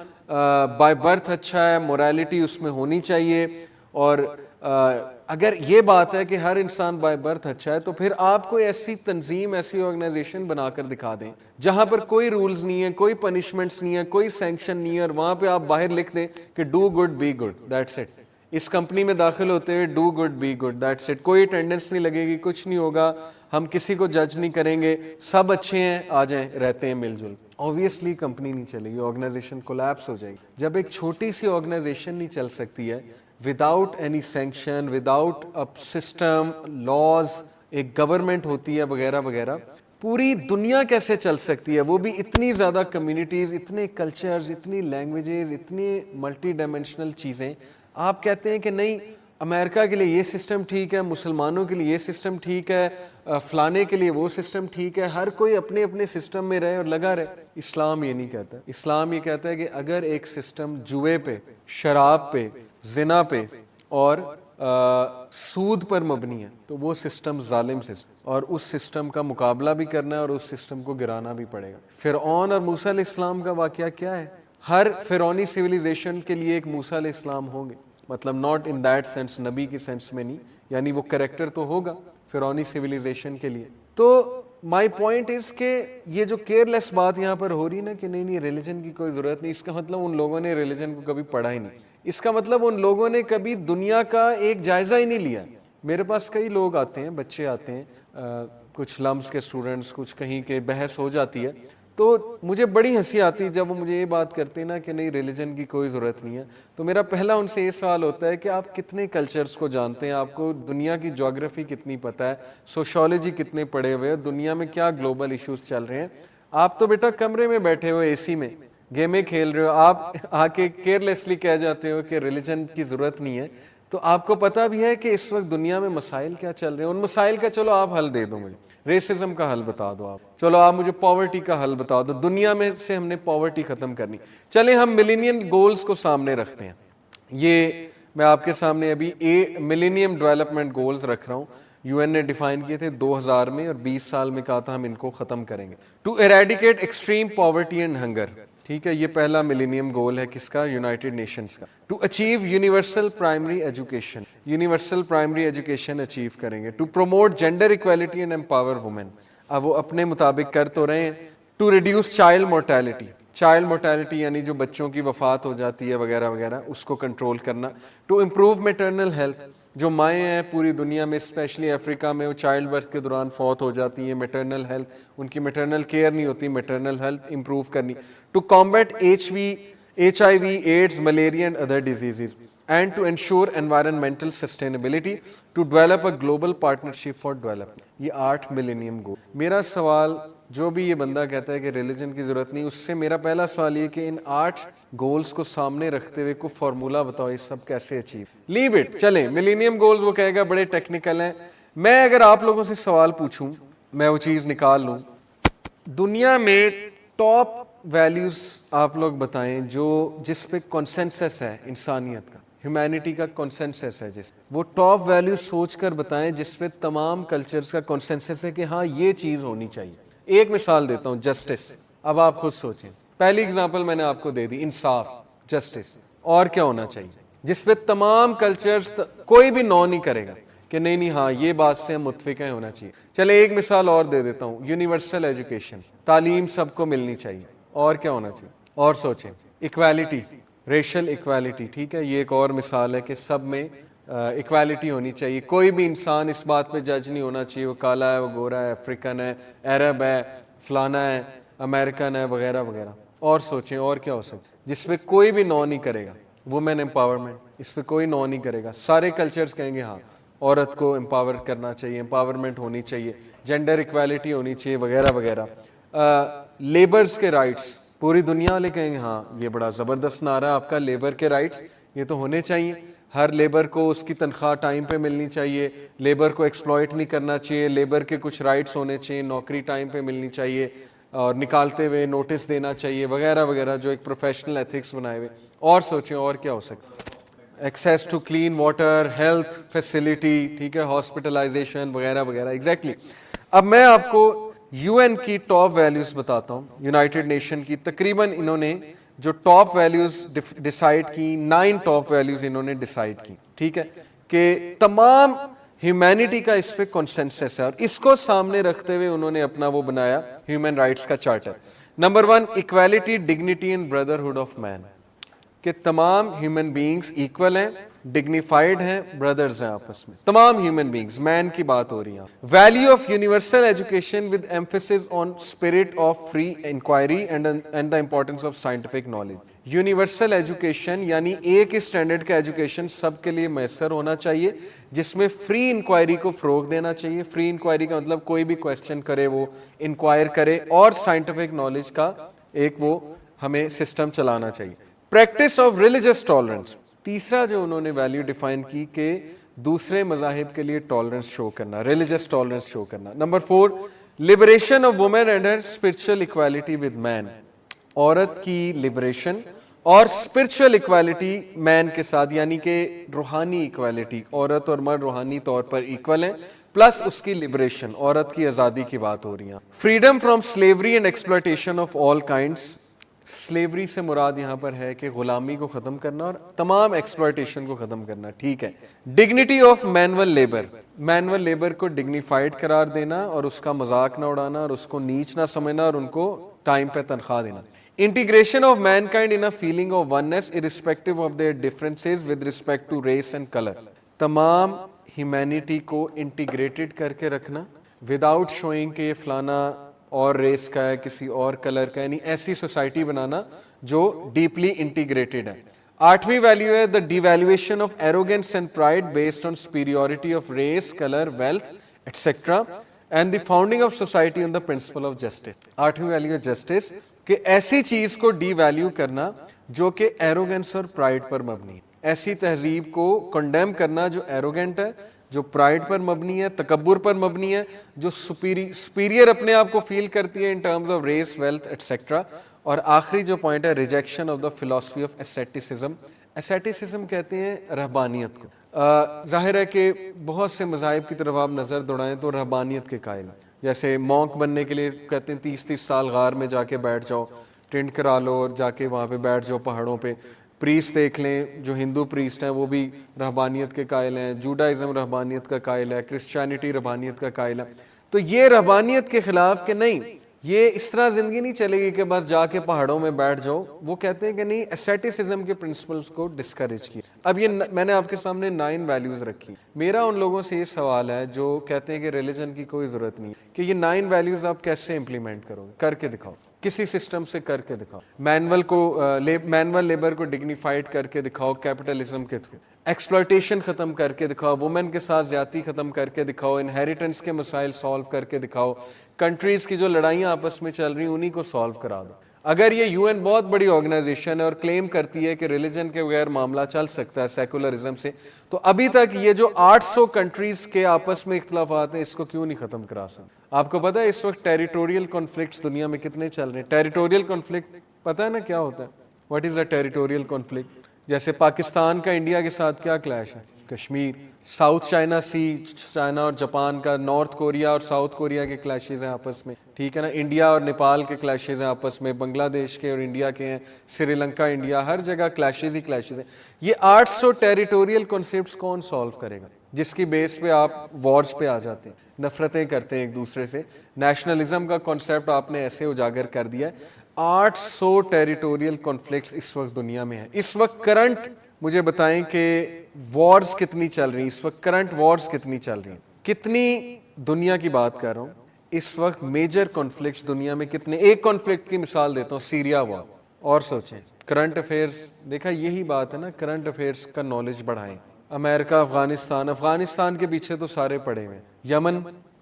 بائی برتھ اچھا ہے، مورالیٹی اس میں ہونی چاہیے. اور اگر یہ بات ہے کہ ہر انسان بائی برتھ اچھا ہے تو پھر آپ کوئی ایسی تنظیم، ایسی آرگنائزیشن بنا کر دکھا دیں جہاں پر کوئی رولز نہیں ہے، کوئی پنشمنٹس نہیں ہے، کوئی سینکشن نہیں ہے، اور وہاں پہ آپ باہر لکھ دیں کہ do good be good, that's it. اس کمپنی میں داخل ہوتے ہوئے do good be good, that's it. کوئی اٹینڈنس نہیں لگے گی، کچھ نہیں ہوگا، ہم کسی کو جج نہیں کریں گے، سب اچھے ہیں، آ جائیں، رہتے ہیں مل جل. اوبویسلی کمپنی نہیں چلے گی، آرگنائزیشن کولیپس ہو جائے گی. جب ایک چھوٹی سی آرگنائزیشن نہیں چل سکتی ہے without any sanction, without a system, laws, ایک گورنمنٹ ہوتی ہے وغیرہ وغیرہ، پوری دنیا کیسے چل سکتی ہے؟ وہ بھی اتنی زیادہ کمیونٹیز، اتنے کلچرز، اتنی لینگویجز، اتنی ملٹی ڈائمینشنل چیزیں. آپ کہتے ہیں کہ نہیں امریکہ کے لیے یہ سسٹم ٹھیک ہے، مسلمانوں کے لیے یہ سسٹم ٹھیک ہے، فلانے کے لیے وہ سسٹم ٹھیک ہے، ہر کوئی اپنے اپنے سسٹم میں رہے اور لگا رہے. اسلام یہ نہیں کہتا. اسلام یہ کہتا ہے کہ اگر ایک سسٹم جوئے پہ، شراب پہ، زنا پہ اور سود پر مبنی ہے تو وہ سسٹم ظالم سسٹم، اور اس سسٹم کا مقابلہ بھی کرنا ہے اور اس سسٹم کو گرانا بھی پڑے گا. فرعون اور موسیٰ علیہ السلام کا واقعہ کیا ہے؟ ہر فرعونی سویلائزیشن کے لیے ایک موسیٰ علیہ السلام ہوں گے، مطلب ناٹ ان دیٹ سینس، نبی کی سینس میں نہیں، یعنی وہ کریکٹر تو ہوگا فرعونی سویلائزیشن کے لیے. تو مائی پوائنٹ از کہ یہ جو کیئر لیس بات یہاں پر ہو رہی نا کہ نہیں ریلیجن کی کوئی ضرورت نہیں، اس کا مطلب ان لوگوں نے ریلیجن کو کبھی پڑھا ہی نہیں. اس کا مطلب ان لوگوں نے کبھی دنیا کا ایک جائزہ ہی نہیں لیا. میرے پاس کئی لوگ آتے ہیں، بچے آتے ہیں، کچھ لمس کے اسٹوڈنٹس، کچھ کہیں کے، بحث ہو جاتی ہے تو مجھے بڑی ہنسی آتی جب وہ مجھے یہ بات کرتے ہیں نا کہ نہیں ریلیجن کی کوئی ضرورت نہیں ہے. تو میرا پہلا ان سے یہ سوال ہوتا ہے کہ آپ کتنے کلچرز کو جانتے ہیں، آپ کو دنیا کی جغرافی کتنی پتہ ہے، سوشولوجی کتنے پڑھے ہوئے، دنیا میں کیا گلوبل ایشوز چل رہے ہیں. آپ تو بیٹا کمرے میں بیٹھے ہوئے اے سی میں گیمیں کھیل رہے ہو، آپ آ کے کیئرلیسلی کہہ جاتے ہو کہ ریلیجن کی ضرورت نہیں ہے. تو آپ کو پتہ بھی ہے کہ اس وقت دنیا میں مسائل کیا چل رہے ہیں، ان مسائل کا چلو آپ حل دے دو، مجھے ریسزم کا حل بتا دو، آپ چلو آپ مجھے پاورٹی کا حل بتا دو، دنیا میں سے ہم نے پاورٹی ختم کرنی. چلیں ہم ملینیم گولز کو سامنے رکھتے ہیں. یہ میں آپ کے سامنے ابھی ملینیم ڈیولپمنٹ گولز رکھ رہا ہوں. یو این نے ڈیفائن کیے تھے 2000 میں، اور 20 سال میں کہا تھا ہم ان کو ختم کریں گے. To eradicate extreme poverty and hunger, ٹھیک ہے، یہ پہلا ملینیم گول ہے کس کا؟ یونائٹڈ نیشنز کا. To achieve universal primary education, universal primary education achieve کریں گے. To promote gender equality and empower women, اب وہ اپنے مطابق کر تو رہے ہیں. To reduce child mortality, child mortality یعنی جو بچوں کی وفات ہو جاتی ہے وغیرہ وغیرہ، اس کو کنٹرول کرنا. ٹو امپروو میٹرنل ہیلتھ، جو مائیں ہیں پوری دنیا میں اسپیشلی افریقہ میں وہ چائلڈ برتھ کے دوران فوت ہو جاتی ہیں، میٹرنل ہیلتھ، ان کی میٹرنل کیئر نہیں ہوتی، میٹرنل ہیلتھ امپروو کرنی. To combat HIV، AIDS, malaria and other diseases, and to ensure environmental sustainability. To develop a global partnership for development. یہ 8 ملینیم گول. میرا سوال، جو بھی یہ بندہ کہتا ہے کہ ریلیجن کی ضرورت نہیں، اس سے میرا پہلا سوال یہ کہ ان 8 گولز کو سامنے رکھتے ہوئے کوئی فارمولا بتاؤ یہ سب کیسے اچیو. لیو اٹ، چلیں ملینیم گولز وہ کہے گا بڑے ٹیکنیکل ہیں. میں اگر آپ لوگوں سے سوال پوچھوں، میں وہ چیز نکال لوں، دنیا میں ٹاپ ویلیوز آپ لوگ بتائیں جس پہ کنسنسس ہے انسانیت کا، ہیومینٹی کا کنسنسس ہے، جس وہ ٹاپ ویلیوز سوچ کر بتائیں جس پہ تمام کلچرز کا کنسنسس ہے کہ ہاں یہ چیز ہونی چاہیے. ایک مثال دیتا ہوں، جسٹس. اب آپ خود سوچیں، پہلی اگزامپل میں نے آپ کو دے دی، انصاف، جسٹس. اور کیا ہونا چاہیے جس پہ تمام کلچرز کوئی بھی نو نہیں کرے گا؟ کہ نہیں نہیں ہاں یہ بات سے ہم متفق ہیں ہونا چاہیے. چلے ایک مثال اور دے دیتا ہوں, یونیورسل ایجوکیشن, تعلیم سب کو ملنی چاہیے. اور کیا ہونا چاہیے؟ اور سوچیں, ایکویلٹی, ریشل ایکویلٹی, ٹھیک ہے, یہ ایک اور مثال ہے کہ سب میں ایکویلٹی ہونی چاہیے. کوئی بھی انسان اس بات پہ جج نہیں ہونا چاہیے وہ کالا ہے, وہ گورا ہے, افریقن ہے, عرب ہے, فلانا ہے, امریکن ہے, وغیرہ وغیرہ. اور سوچیں اور کیا ہو سکتا جس پہ کوئی بھی نو نہیں کرے گا. وومن امپاورمنٹ, اس پہ کوئی نو نہیں کرے گا. سارے کلچرز کہیں گے ہاں عورت کو امپاور کرنا چاہیے, امپاورمنٹ ہونی چاہیے, جینڈر ایکویلٹی ہونی چاہیے, وغیرہ وغیرہ. لیبرز کے رائٹس, پوری دنیا والے کہیں گے ہاں یہ بڑا زبردست نعرہ آپ کا, لیبر کے رائٹس یہ تو ہونے چاہیے. ہر لیبر کو اس کی تنخواہ ٹائم پہ ملنی چاہیے, لیبر کو ایکسپلائٹ نہیں کرنا چاہیے, لیبر کے کچھ رائٹس ہونے چاہیے, نوکری ٹائم پہ ملنی چاہیے, اور نکالتے ہوئے نوٹس دینا چاہیے, وغیرہ وغیرہ, جو ایک پروفیشنل ایتھکس بنائے ہوئے. اور سوچیں اور کیا ہو سکتا, access to clean water, health facility, ٹھیک ہے, ہاسپٹلائزیشن, وغیرہ وغیرہ. ایگزیکٹلی. اب میں آپ کو یو این کی ٹاپ ویلیوز بتاتا ہوں, یونائٹڈ نیشن کی. تقریباً انہوں نے جو ٹاپ ویلیوز ڈیسائیڈ کی, 9 ٹاپ ویلیوز انہوں نے ڈیسائیڈ کی, ٹھیک ہے, کہ تمام ہیومینٹی کا اس پہ کنسنسس ہے, اور اس کو سامنے رکھتے ہوئے انہوں نے اپنا وہ بنایا ہیومن رائٹس کا charter. Number 1, equality, dignity and brotherhood of man, کہ تمام ہیومن بینگز ایکول ہیں, ڈگنیفائڈ ہیں, بردرز ہیں آپس میں, تمام ہیومن بینگز, مین کی بات ہو رہی ہے. Value of universal education with emphasis on spirit of free inquiry and the importance of scientific knowledge. Universal education یعنی ایک اسٹینڈرڈ کا ایجوکیشن سب کے لیے میسر ہونا چاہیے, جس میں فری انکوائری کو فروغ دینا چاہیے. فری انکوائری کا مطلب کوئی بھی کویسچن کرے وہ انکوائر کرے, اور سائنٹیفک نالج کا ایک وہ ہمیں سسٹم چلانا چاہیے. پریکٹس آف ریلیجس ٹالرنس, تیسرا جو انہوں نے ویلیو ڈیفائن کی کہ دوسرے مذاہب کے لیے ٹالرنس شو کرنا, ریلیجس ٹالرنس شو کرنا. Number 4, liberation of woman and her spiritual equality with man, عورت کی لبریشن اور اسپرچل ایکویلٹی مین کے ساتھ, یعنی کہ روحانی ایکویلٹی, عورت اور مرد روحانی طور پر ایکول ہیں, پلس اس کی لبریشن, عورت کی آزادی کی بات ہو رہی ہے. Freedom from slavery and exploitation of all kinds, slavery سے مراد یہاں پر ہے کہ غلامی کو ختم کرنا اور تمام ایکسپلوٹیشن کو ختم کرنا, ٹھیک ہے. Dignity of manual labour, manual labour کو ڈگنیفائڈ قرار دینا اور اس کا مذاق نہ اڑانا اور اس کو نیچ نہ سمجھنا اور ان کو ٹائم پہ تنخواہ دینا. Integration of mankind in a feeling of oneness irrespective of their differences with respect to race and colour, تمام ہیومینٹی کو انٹیگریٹڈ کر کے رکھنا وداؤٹ شوئنگ کہ یہ فلانا اور ریس کا ہے, کسی اور کلر کا ہے, یعنی ایسی سوسائٹی بنانا جو ڈیپلی انٹیگریٹڈ ہے. 8ویں ویلیو ہے the devaluation of arrogance and pride based on superiority of race, colour, wealth etcetera, and the founding of society on the principle of justice. 8ویں ویلیو ہے جسٹس, کہ ایسی چیز کو ڈی ویلیو کرنا جو کہ ایروگینس اور پرائڈ پر مبنی ہے, ایسی تہذیب کو کنڈیم کرنا جو ایروگینٹ ہے, جو پرائڈ پر مبنی ہے, تکبر پر مبنی ہے, جو سپیریئر اپنے آپ کو فیل کرتی ہے in terms of race, wealth etcetera. اور آخری جو پوائنٹ ہے rejection of the philosophy of asceticism. Asceticism کہتے ہیں رہبانیت کو. ظاہر ہے کہ بہت سے مذاہب کی طرف آپ نظر دوڑائیں تو رہبانیت کے قائل ہیں, جیسے مونک بننے کے لیے کہتے ہیں 30 سال غار میں جا کے بیٹھ جاؤ, ٹینٹ کرا لو اور جا کے وہاں پہ بیٹھ جاؤ پہاڑوں پہ. پریسٹ دیکھ لیں, جو ہندو پریسٹ ہیں وہ بھی رہبانیت کے قائل ہیں, جوڈائزم رہبانیت کا قائل ہے, کرسچینٹی رہبانیت کا قائل ہے. تو یہ رہبانیت کے خلاف کہ نہیں یہ اس طرح زندگی نہیں چلے گی کہ بس جا کے پہاڑوں میں بیٹھ جاؤ, وہ کہتے ہیں کہ نہیں, اسیٹیسزم کے پرنسپلز کو ڈسکریج کیا. اب یہ میں نے آپ کے سامنے 9 ویلیوز رکھی. میرا ان لوگوں سے یہ سوال ہے جو کہتے ہیں کہ ریلیجن کی کوئی ضرورت نہیں کہ یہ 9 ویلیوز آپ کیسے امپلیمنٹ کرو گے, کر کے دکھاؤ, کسی سسٹم سے کر کے دکھاؤ. مینول لیبر کو ڈگنیفائڈ کر کے دکھاؤ کیپٹلزم کے تھرو, ایکسپلوٹیشن ختم کر کے دکھاؤ, وومن کے ساتھ زیادتی ختم کر کے دکھاؤ, انہیریٹنس کے مسائل سالو کر کے دکھاؤ, کنٹریز کی جو لڑائیاں آپس میں چل رہی ہیں انہی کو سالو کرا دو. اگر یہ یو این بہت بڑی آرگنائزیشن ہے اور کلیم کرتی ہے کہ ریلیجن کے بغیر معاملہ چل سکتا ہے سیکولرزم سے, تو ابھی تک یہ جو 800 کنٹریز کے آپس میں اختلافات ہیں اس کو کیوں نہیں ختم کرا سکتے؟ آپ کو پتا ہے اس وقت ٹیریٹوریل کانفلکٹس دنیا میں کتنے چل رہے ہیں؟ ٹیریٹوریل کانفلکٹ پتا ہے نا کیا ہوتا ہے؟ What is a territorial conflict? جیسے پاکستان کا انڈیا کے ساتھ کیا کلیش ہے؟ Kashmir. South China Sea, China اور جاپان کا, نارتھ کوریا اور ساؤتھ کوریا کے کلیشز ہیں آپس میں, ٹھیک ہے نا, انڈیا اور نیپال کے کلیشز ہیں آپس میں, بنگلہ دیش کے اور انڈیا کے ہیں, سری لنکا انڈیا, ہر جگہ کلیشز ہی کلیشز ہیں. یہ 800 ٹیریٹوریل کانسیپٹس کون سالو کرے گا؟ جس کی بیس پہ آپ وارز پہ آ جاتے ہیں, نفرتیں کرتے ہیں ایک دوسرے سے. نیشنلزم کا کانسیپٹ آپ نے ایسے اجاگر کر دیا ہے. 800 ٹیریٹوریل کانفلکٹس اس وقت دنیا میں ہیں. اس وقت کرنٹ مجھے بتائیں کہ وارز کتنی چل رہی ہیں, اس وقت کرنٹ وارز کتنی چل رہی ہیں, کتنی دنیا کی بات کر رہا ہوں اس وقت میجر کانفلکٹس دنیا میں کتنے. ایک کانفلکٹ کی مثال دیتا ہوں, سیریا وار. اور سوچیں کرنٹ افیئرس, دیکھا یہی بات ہے نا, کرنٹ افیئرس کا نالج بڑھائیں. امریکہ, افغانستان کے پیچھے تو سارے پڑے ہوئے.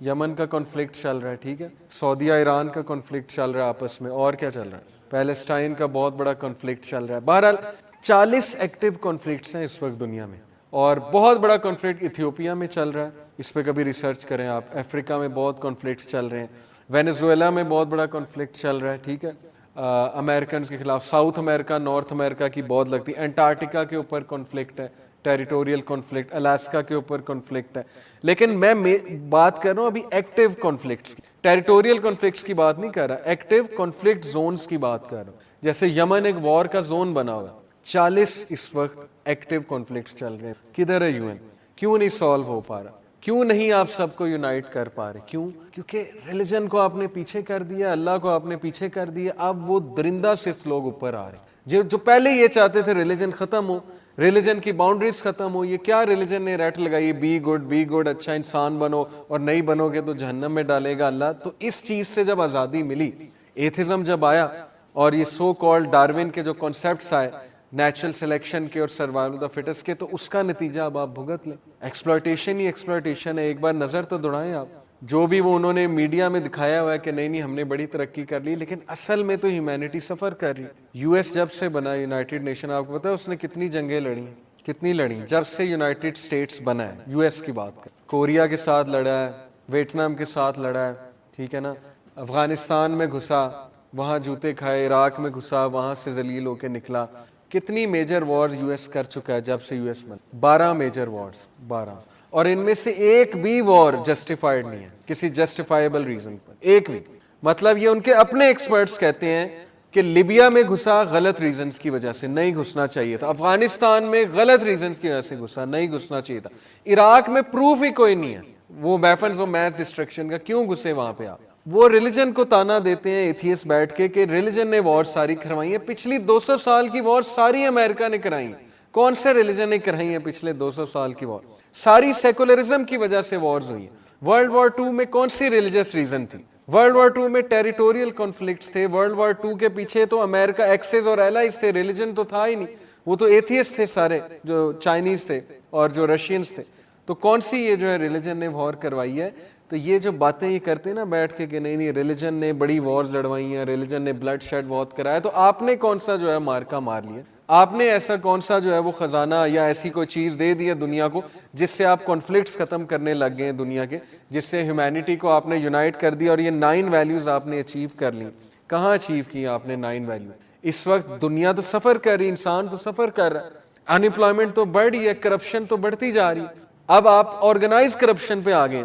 یمن کا کانفلکٹ چل رہا ہے, ٹھیک ہے. سعودیہ ایران کا کانفلکٹ چل رہا ہے آپس میں. اور کیا چل رہا ہے؟ پیلسٹائن کا بہت بڑا کانفلکٹ چل رہا ہے. بہرحال 40 ایکٹیو کانفلکٹس ہیں اس وقت دنیا میں, اور بہت بڑا کانفلکٹ ایتھیوپیا میں چل رہا ہے, اس پہ کبھی ریسرچ کریں آپ. افریقہ میں بہت کانفلکٹس چل رہے ہیں. وینیزویلا میں بہت بڑا کانفلکٹ چل رہا ہے, ٹھیک ہے, امریکنز کے خلاف. ساؤتھ امریکہ, نارتھ امریکہ کی بہت لگتی ہے. انٹارکٹیکا کے اوپر کانفلکٹ ہے, ٹیریٹوریل کانفلکٹ. الاسکا کے اوپر کانفلکٹ ہے. لیکن میں بات کر رہا ہوں ابھی ایکٹیو کانفلکٹس کی, ٹیریٹوریل کانفلکٹس کی بات نہیں کر رہا, ایکٹیو کانفلکٹ زونز کی بات کر رہا ہوں. جیسے یمن ایک وار کا زون بنا ہوا, 40 اس وقت ایکٹیو کانفلکٹس چل رہے ہیں. کدھر ہے UN؟ کیوں نہیں سالو ہو پا رہا؟ کیوں نہیں آپ سب کو یونائٹ کر پا رہے؟ کیوں؟ کیونکہ ریلیجن کو آپ نے پیچھے کر دیا, اللہ کو آپ نے پیچھے کر دیا. اب وہ درندہ صرف لوگ اوپر آ رہے ہیں جو پہلے یہ چاہتے تھے ریلیجن ختم ہو, ریلیجن کی باؤنڈریز ختم ہو. یہ کیا ریلیجن نے ریٹ لگائی, بی گڈ, اچھا انسان بنو, اور نہیں بنو گے تو جہنم میں ڈالے گا اللہ. تو اس چیز سے جب آزادی ملی, ایتھزم جب آیا, اور یہ سو کالڈ ڈارون کے جو کانسیپٹس آئے نیچرل سلیکشن کے اور سروائیول آف دا فٹس کے, تو اس کا نتیجہ اب آپ بھگت لیں. ایکسپلائٹیشن ہی ایکسپلائٹیشن ہے. ایک بار نظر تو دوڑائیں آپ, جو بھی وہ انہوں نے میڈیا میں دکھایا ہوا ہے کہ نہیں ہم نے بڑی ترقی کر لی, لیکن اصل میں تو ہیومینٹی سفر کر رہی. US جب سے بنا, یونائٹڈ نیشن, آپ کو پتا ہے اس نے کتنی جنگیں لڑی, کتنی لڑی جب سے یونائٹڈ اسٹیٹس بنا ہے. US کی بات کر, کوریا کے ساتھ لڑا ہے, ویتنام کے ساتھ لڑا ہے, ٹھیک ہے نا, افغانستان میں گھسا, وہاں جوتے کھائے, عراق میں گھسا, وہاں سے ذلیل ہو کے نکلا. کتنی میجر وارز US کر چکا ہے جب سے US بنا, 12 میجر وارز, 12. اور ان میں سے ایک بھی وار جسٹیفائڈ نہیں ہے کسی جسٹیفائیبل ریزن پر, ایک بھی. مطلب یہ ان کے اپنے ایکسپرٹس کہتے ہیں کہ لیبیا میں گھسا غلط ریزنز کی وجہ سے, نہیں گھسنا چاہیے تھا. افغانستان میں غلط ریزنز کی وجہ سے گھسا, نہیں گھسنا چاہیے تھا. عراق میں پروف ہی کوئی نہیں ہے, وہ ویپنز آف میس ڈسٹرکشن کا, کیوں گھسے وہاں پہ آپ؟ وہ ریلیجن کو تانا دیتے ہیں ایتھیسٹ بیٹھ کے کہ ریلیجن نے وار ساری کروائی ہیں. پچھلی 200 سال کی وار ساری امریکہ نے کرائی ہیں. کون سے ریلیجن نے کرائی ہیں پچھلے 200 سال کی وار؟ ساری سیکولرزم کی وجہ سے وارز ہوئی ہیں. ورلڈ وار 2 میں کون سی ریلیجس ریزن تھی؟ ورلڈ وار 2 میں ٹیریٹوریل کانفلکٹس تھے. ورلڈ وار 2 کے پیچھے تو امریکہ ایکسز اور ایلائز تھے, ریلیجن تو تھا ہی نہیں. وہ تو ایتھیسٹ تھے سارے, جو چائنیز تھے اور جو رشینز تھے. تو کون سی یہ جو ہے ریلیجن نے وار کروائی ہے؟ تو یہ جو باتیں یہ کرتے ہیں نا بیٹھ کے کہ نہیں ریلیجن نے بڑی وارز لڑوائی ہیں, ریلیجن نے بلڈ شیڈ بہت کرایا, تو آپ نے کون سا جو ہے مارکا مار لیا؟ آپ نے ایسا کون سا جو ہے وہ خزانہ یا ایسی کوئی چیز دے دی ہے دنیا کو جس سے آپ کانفلکٹس ختم کرنے لگ گئے ہیں دنیا کے, جس سے ہیومینٹی کو آپ نے یونائٹ کر دیا, اور یہ 9 ویلیوز آپ نے اچیو کر لی. کہاں اچیو کی آپ نے 9 ویلیوز؟ اس وقت دنیا تو سفر کر رہی, انسان تو سفر کر رہا ہے, ان امپلائمنٹ تو بڑھ رہی ہے, کرپشن تو بڑھتی جا رہی. اب آپ آرگنائز کرپشن پہ آ گئے.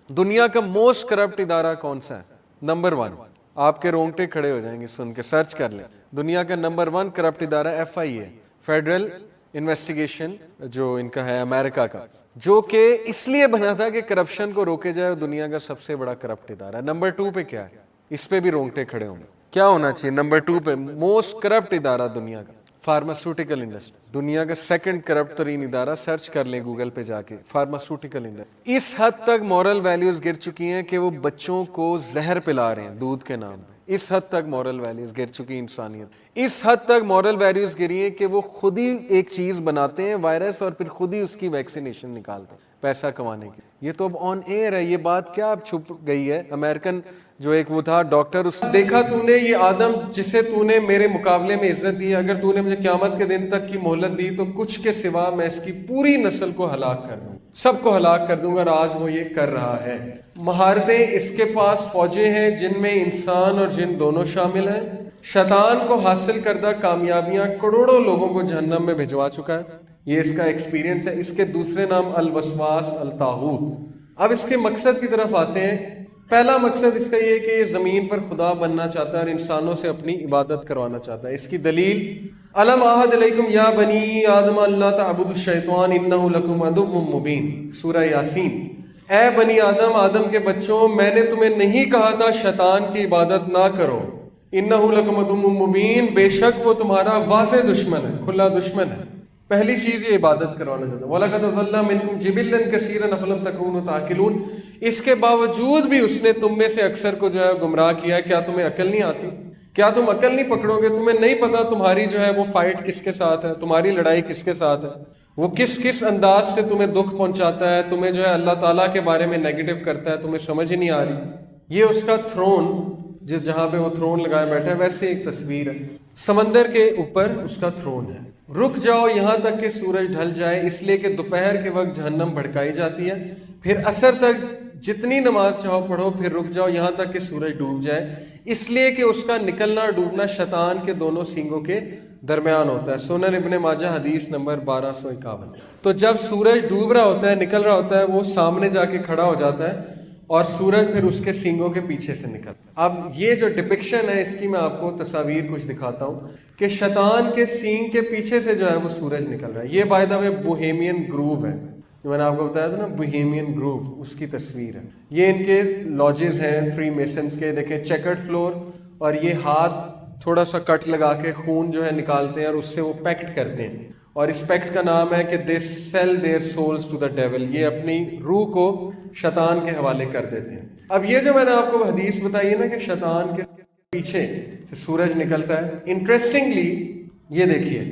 دنیا کا موسٹ کرپٹ ادارہ کون سا ہے؟ نمبر 1. آپ کے رونگٹے کھڑے ہو جائیں گے سن کے, سرچ کر لیں. دنیا کا نمبر 1 کرپٹ ادارہ FIA, فیڈرل انویسٹیگیشن, جو ان کا ہے امریکہ کا, جو کہ اس لیے بنا تھا کہ کرپشن کو روکے جائے. دنیا کا سب سے بڑا کرپٹ ادارہ. نمبر 2 پہ کیا ہے؟ اس پہ بھی رونگٹے کھڑے ہوں گے. کیا ہونا چاہیے نمبر 2 پہ؟ موسٹ کرپٹ ادارہ دنیا کا فارماسیوٹیکل انڈسٹری. دنیا کا 2nd کرپٹ ترین ادارہ, سرچ کر لیں گوگل پہ جا کے, فارماسیوٹیکل انڈسٹری. اس حد تک مورل ویلیوز گر چکی ہیں کہ وہ بچوں کو زہر پلا رہے ہیں دودھ کے نام پہ. اس حد تک مورل ویلیوز گر چکی انسانیت. اس حد تک مورل ویلیوز گری ہیں کہ وہ خود ہی ایک چیز بناتے ہیں وائرس, اور پھر خود ہی اس کی ویکسینیشن نکالتے ہیں پیسہ کمانے کی. یہ تو اب آن ایئر ہے, یہ بات کیا اب چھپ گئی ہے؟ امریکن جو ایک وہ تھا ڈاکٹر, اس دیکھا تو نے یہ آدم جسے تو نے میرے مقابلے میں عزت دی, اگر تو نے مجھے قیامت کے دن تک کی مہلت دی تو کچھ کے سوا میں اس کی پوری نسل کو ہلاک کر دوں, سب کو ہلاک کر دوں گا. اور آج وہ یہ کر رہا ہے. مہارتیں اس کے پاس فوجیں ہیں جن میں انسان اور جن دونوں شامل ہیں. شیطان کو حاصل کردہ کامیابیاں کروڑوں لوگوں کو جہنم میں بھجوا چکا ہے. یہ اس کا ایکسپیرینس ہے. اس کے دوسرے نام الوسواس الطاغوت. اب اس کے مقصد کی طرف آتے ہیں. پہلا مقصد اس کا یہ کہ یہ زمین پر خدا بننا چاہتا ہے اور انسانوں سے اپنی عبادت کروانا چاہتا ہے. اس کی دلیل الم اعہد علیکم یا بنی آدم اللہ تعبدوا الشیطان انہ لکم عدو مبین، سورہ یاسین. اے بنی آدم، آدم کے بچوں، میں نے تمہیں نہیں کہا تھا شیطان کی عبادت نہ کرو. انہ لکم عدو مبین، بے شک وہ تمہارا واضح دشمن ہے، کھلا دشمن ہے. پہلی چیز یہ عبادت کروانا چاہتا ہے. وَلَقَدْ أَضَلَّ مِنْكُمْ جِبِلًّا كَثِيرًا أَفَلَمْ تَكُونُوا تَعْقِلُونَ. اس کے باوجود بھی اس نے تم میں سے اکثر کو جو ہے گمراہ کیا. کیا تمہیں عقل نہیں آتی؟ کیا تم عقل نہیں پکڑو گے؟ تمہیں نہیں پتا تمہاری جو ہے وہ فائٹ کس کے ساتھ ہے، تمہاری لڑائی کس کے ساتھ ہے، وہ کس کس انداز سے تمہیں دکھ پہنچاتا ہے، تمہیں جو ہے اللہ تعالیٰ کے بارے میں نیگیٹو کرتا ہے، تمہیں سمجھ ہی نہیں آ رہی. یہ اس کا تھرون، جہاں پہ وہ تھرون لگائے بیٹھا ہے، ویسے ایک تصویر ہے. سمندر کے اوپر اس کا تھرون ہے. رک جاؤ یہاں تک کہ سورج ڈھل جائے، اس لیے کہ دوپہر کے وقت جہنم بھڑکائی جاتی ہے. پھر عصر تک جتنی نماز چاہو پڑھو، پھر رک جاؤ یہاں تک کہ سورج ڈوب جائے، اس لیے کہ اس کا نکلنا اور ڈوبنا شیطان کے دونوں سینگوں کے درمیان ہوتا ہے. سنن ابن ماجہ حدیث نمبر 1251. تو جب سورج ڈوب رہا ہوتا ہے، نکل رہا ہوتا ہے، وہ سامنے جا کے کھڑا ہو جاتا ہے اور سورج پھر اس کے سینگوں کے پیچھے سے نکلتا ہے. اب یہ جو ڈپکشن ہے اس کی میں آپ کو تصاویر کچھ دکھاتا ہوں کہ شیطان کے سینگ کے پیچھے سے جو ہے وہ سورج نکل رہا ہے. یہ by the way Bohemian grove ہے، جو میں نے آپ کو بتایا تھا نا، بوہیمین گروو، اس کی تصویر ہے. یہ ان کے لاجز ہیں فری میسنز کے. دیکھیں چیکرڈ فلور، اور یہ ہاتھ تھوڑا سا کٹ لگا کے خون جو ہے نکالتے ہیں اور اس سے وہ پیکٹ کرتے ہیں، اور اس پیکٹ کا نام ہے کہ they sell their souls to the devil. یہ اپنی روح کو شیطان کے حوالے کر دیتے ہیں. اب یہ جو میں نے آپ کو حدیث بتائی ہے نا کہ شیطان کے پیچھے سے سورج نکلتا ہے، انٹرسٹنگلی یہ دیکھیے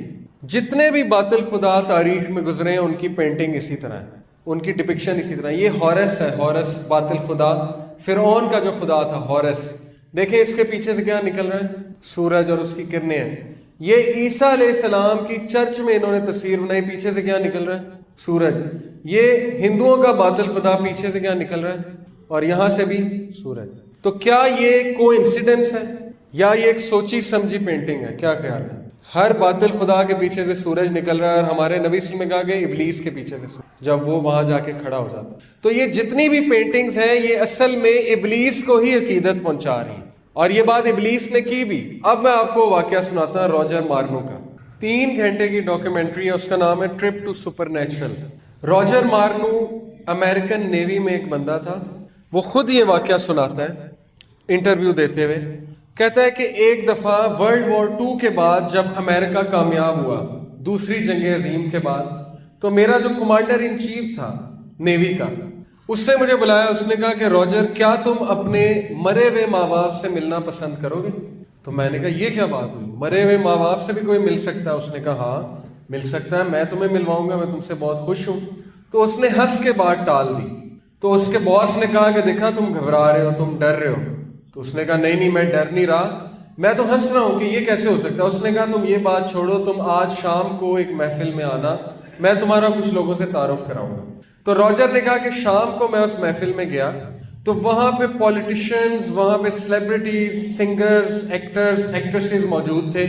جتنے بھی باطل خدا تاریخ میں گزرے ہیں ان کی پینٹنگ اسی طرح ہے، ان کی ڈپکشن اسی طرح. یہ ہورس ہے، ہورس باطل خدا، فرعون کا جو خدا تھا ہورس. دیکھیں اس کے پیچھے سے کیا نکل رہا ہے؟ سورج اور اس کی کرنیں ہیں. یہ عیسیٰ علیہ السلام کی چرچ میں انہوں نے تصویر بنائی، پیچھے سے کیا نکل رہا ہے؟ سورج. یہ ہندوؤں کا باطل خدا، پیچھے سے کیا نکل رہا ہے؟ اور یہاں سے بھی سورج. تو کیا یہ کوئی انسیڈنس ہے یا یہ ایک سوچی سمجھی پینٹنگ ہے؟ کیا خیال ہے؟ ہر باطل خدا کے پیچھے سے سورج نکل رہا ہے، اور ہمارے نبی صلی اللہ علیہ وسلم نے کہا کہ ابلیس کے پیچھے سے سورج، جب وہ وہاں جا کے کھڑا ہو جاتا. تو یہ جتنی بھی پینٹنگز ہیں یہ اصل میں ابلیس کو ہی عقیدت پہنچا رہی ہیں، اور یہ بات ابلیس نے کی بھی. اب میں آپ کو واقعہ سناتا ہوں روجر مارنو کا. 3 گھنٹے کی ڈاکیومنٹری ہے، اس کا نام ہے trip to supernatural. Roger Marno American navy میں ایک بندہ تھا. وہ خود یہ واقعہ سناتا ہے انٹرویو دیتے ہوئے. کہتا ہے کہ ایک دفعہ ورلڈ وار 2 کے بعد جب امریکہ کامیاب ہوا دوسری جنگ عظیم کے بعد، تو میرا جو کمانڈر ان چیف تھا نیوی کا، اس سے مجھے بلایا. اس نے کہا کہ روجر کیا تم اپنے مرے ہوئے ماں باپ سے ملنا پسند کرو گے؟ تو میں نے کہا یہ کیا بات ہوئی، مرے ہوئے ماں باپ سے بھی کوئی مل سکتا ہے؟ اس نے کہا ہاں مل سکتا ہے، میں تمہیں ملواؤں گا، میں تم سے بہت خوش ہوں. تو اس نے ہنس کے بات ٹال دی. تو اس کے باس نے کہا کہ دیکھا تم گھبرا رہے ہو، تم ڈر رہے ہو. تو اس نے کہا نہیں میں ڈر نہیں رہا، میں تو ہنس رہا ہوں کہ یہ کیسے ہو سکتا ہے. اس نے کہا تم یہ بات چھوڑو، تم آج شام کو ایک محفل میں آنا، میں تمہارا کچھ لوگوں سے تعارف کراؤں گا. تو روجر نے کہا کہ شام کو میں اس محفل میں گیا تو وہاں پہ پولیٹیشینز، وہاں پہ سیلیبریٹیز، سنگرز، ایکٹرز، ایکٹریسز موجود تھے،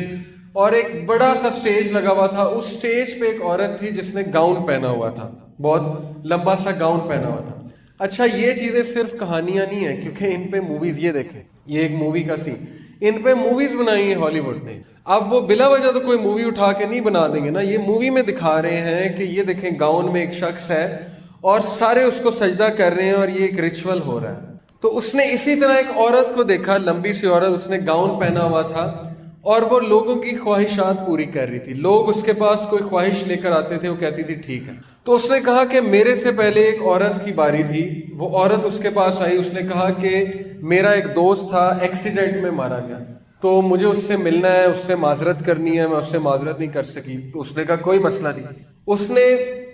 اور ایک بڑا سا سٹیج لگا ہوا تھا. اس سٹیج پہ ایک عورت تھی جس نے گاؤن پہنا ہوا تھا، بہت لمبا سا گاؤن پہنا ہوا تھا. اچھا یہ چیزیں صرف کہانیاں نہیں ہیں، کیونکہ ان پہ موویز، یہ دیکھیں یہ ایک مووی کا سین، ان پہ موویز بنائی ہیں ہالی ووڈ نے. اب وہ بلا وجہ تو کوئی مووی اٹھا کے نہیں بنا دیں گے نا. یہ مووی میں دکھا رہے ہیں کہ یہ دیکھیں گاؤن میں ایک شخص ہے اور سارے اس کو سجدہ کر رہے ہیں اور یہ ایک ریچول ہو رہا ہے. تو اس نے اسی طرح ایک عورت کو دیکھا، لمبی سی عورت، اس نے گاؤن پہنا ہوا تھا اور وہ لوگوں کی خواہشات پوری کر رہی تھی. لوگ اس کے پاس کوئی خواہش لے کر آتے تھے، وہ کہتی تھی ٹھیک ہے. تو اس نے کہا کہ میرے سے پہلے ایک عورت کی باری تھی، وہ عورت اس کے پاس آئی، اس نے کہا کہ میرا ایک دوست تھا ایکسیڈنٹ میں مارا گیا، تو مجھے اس سے ملنا ہے، اس سے معذرت کرنی ہے، میں اس سے معذرت نہیں کر سکی. تو اس نے کہا کوئی مسئلہ نہیں. اس نے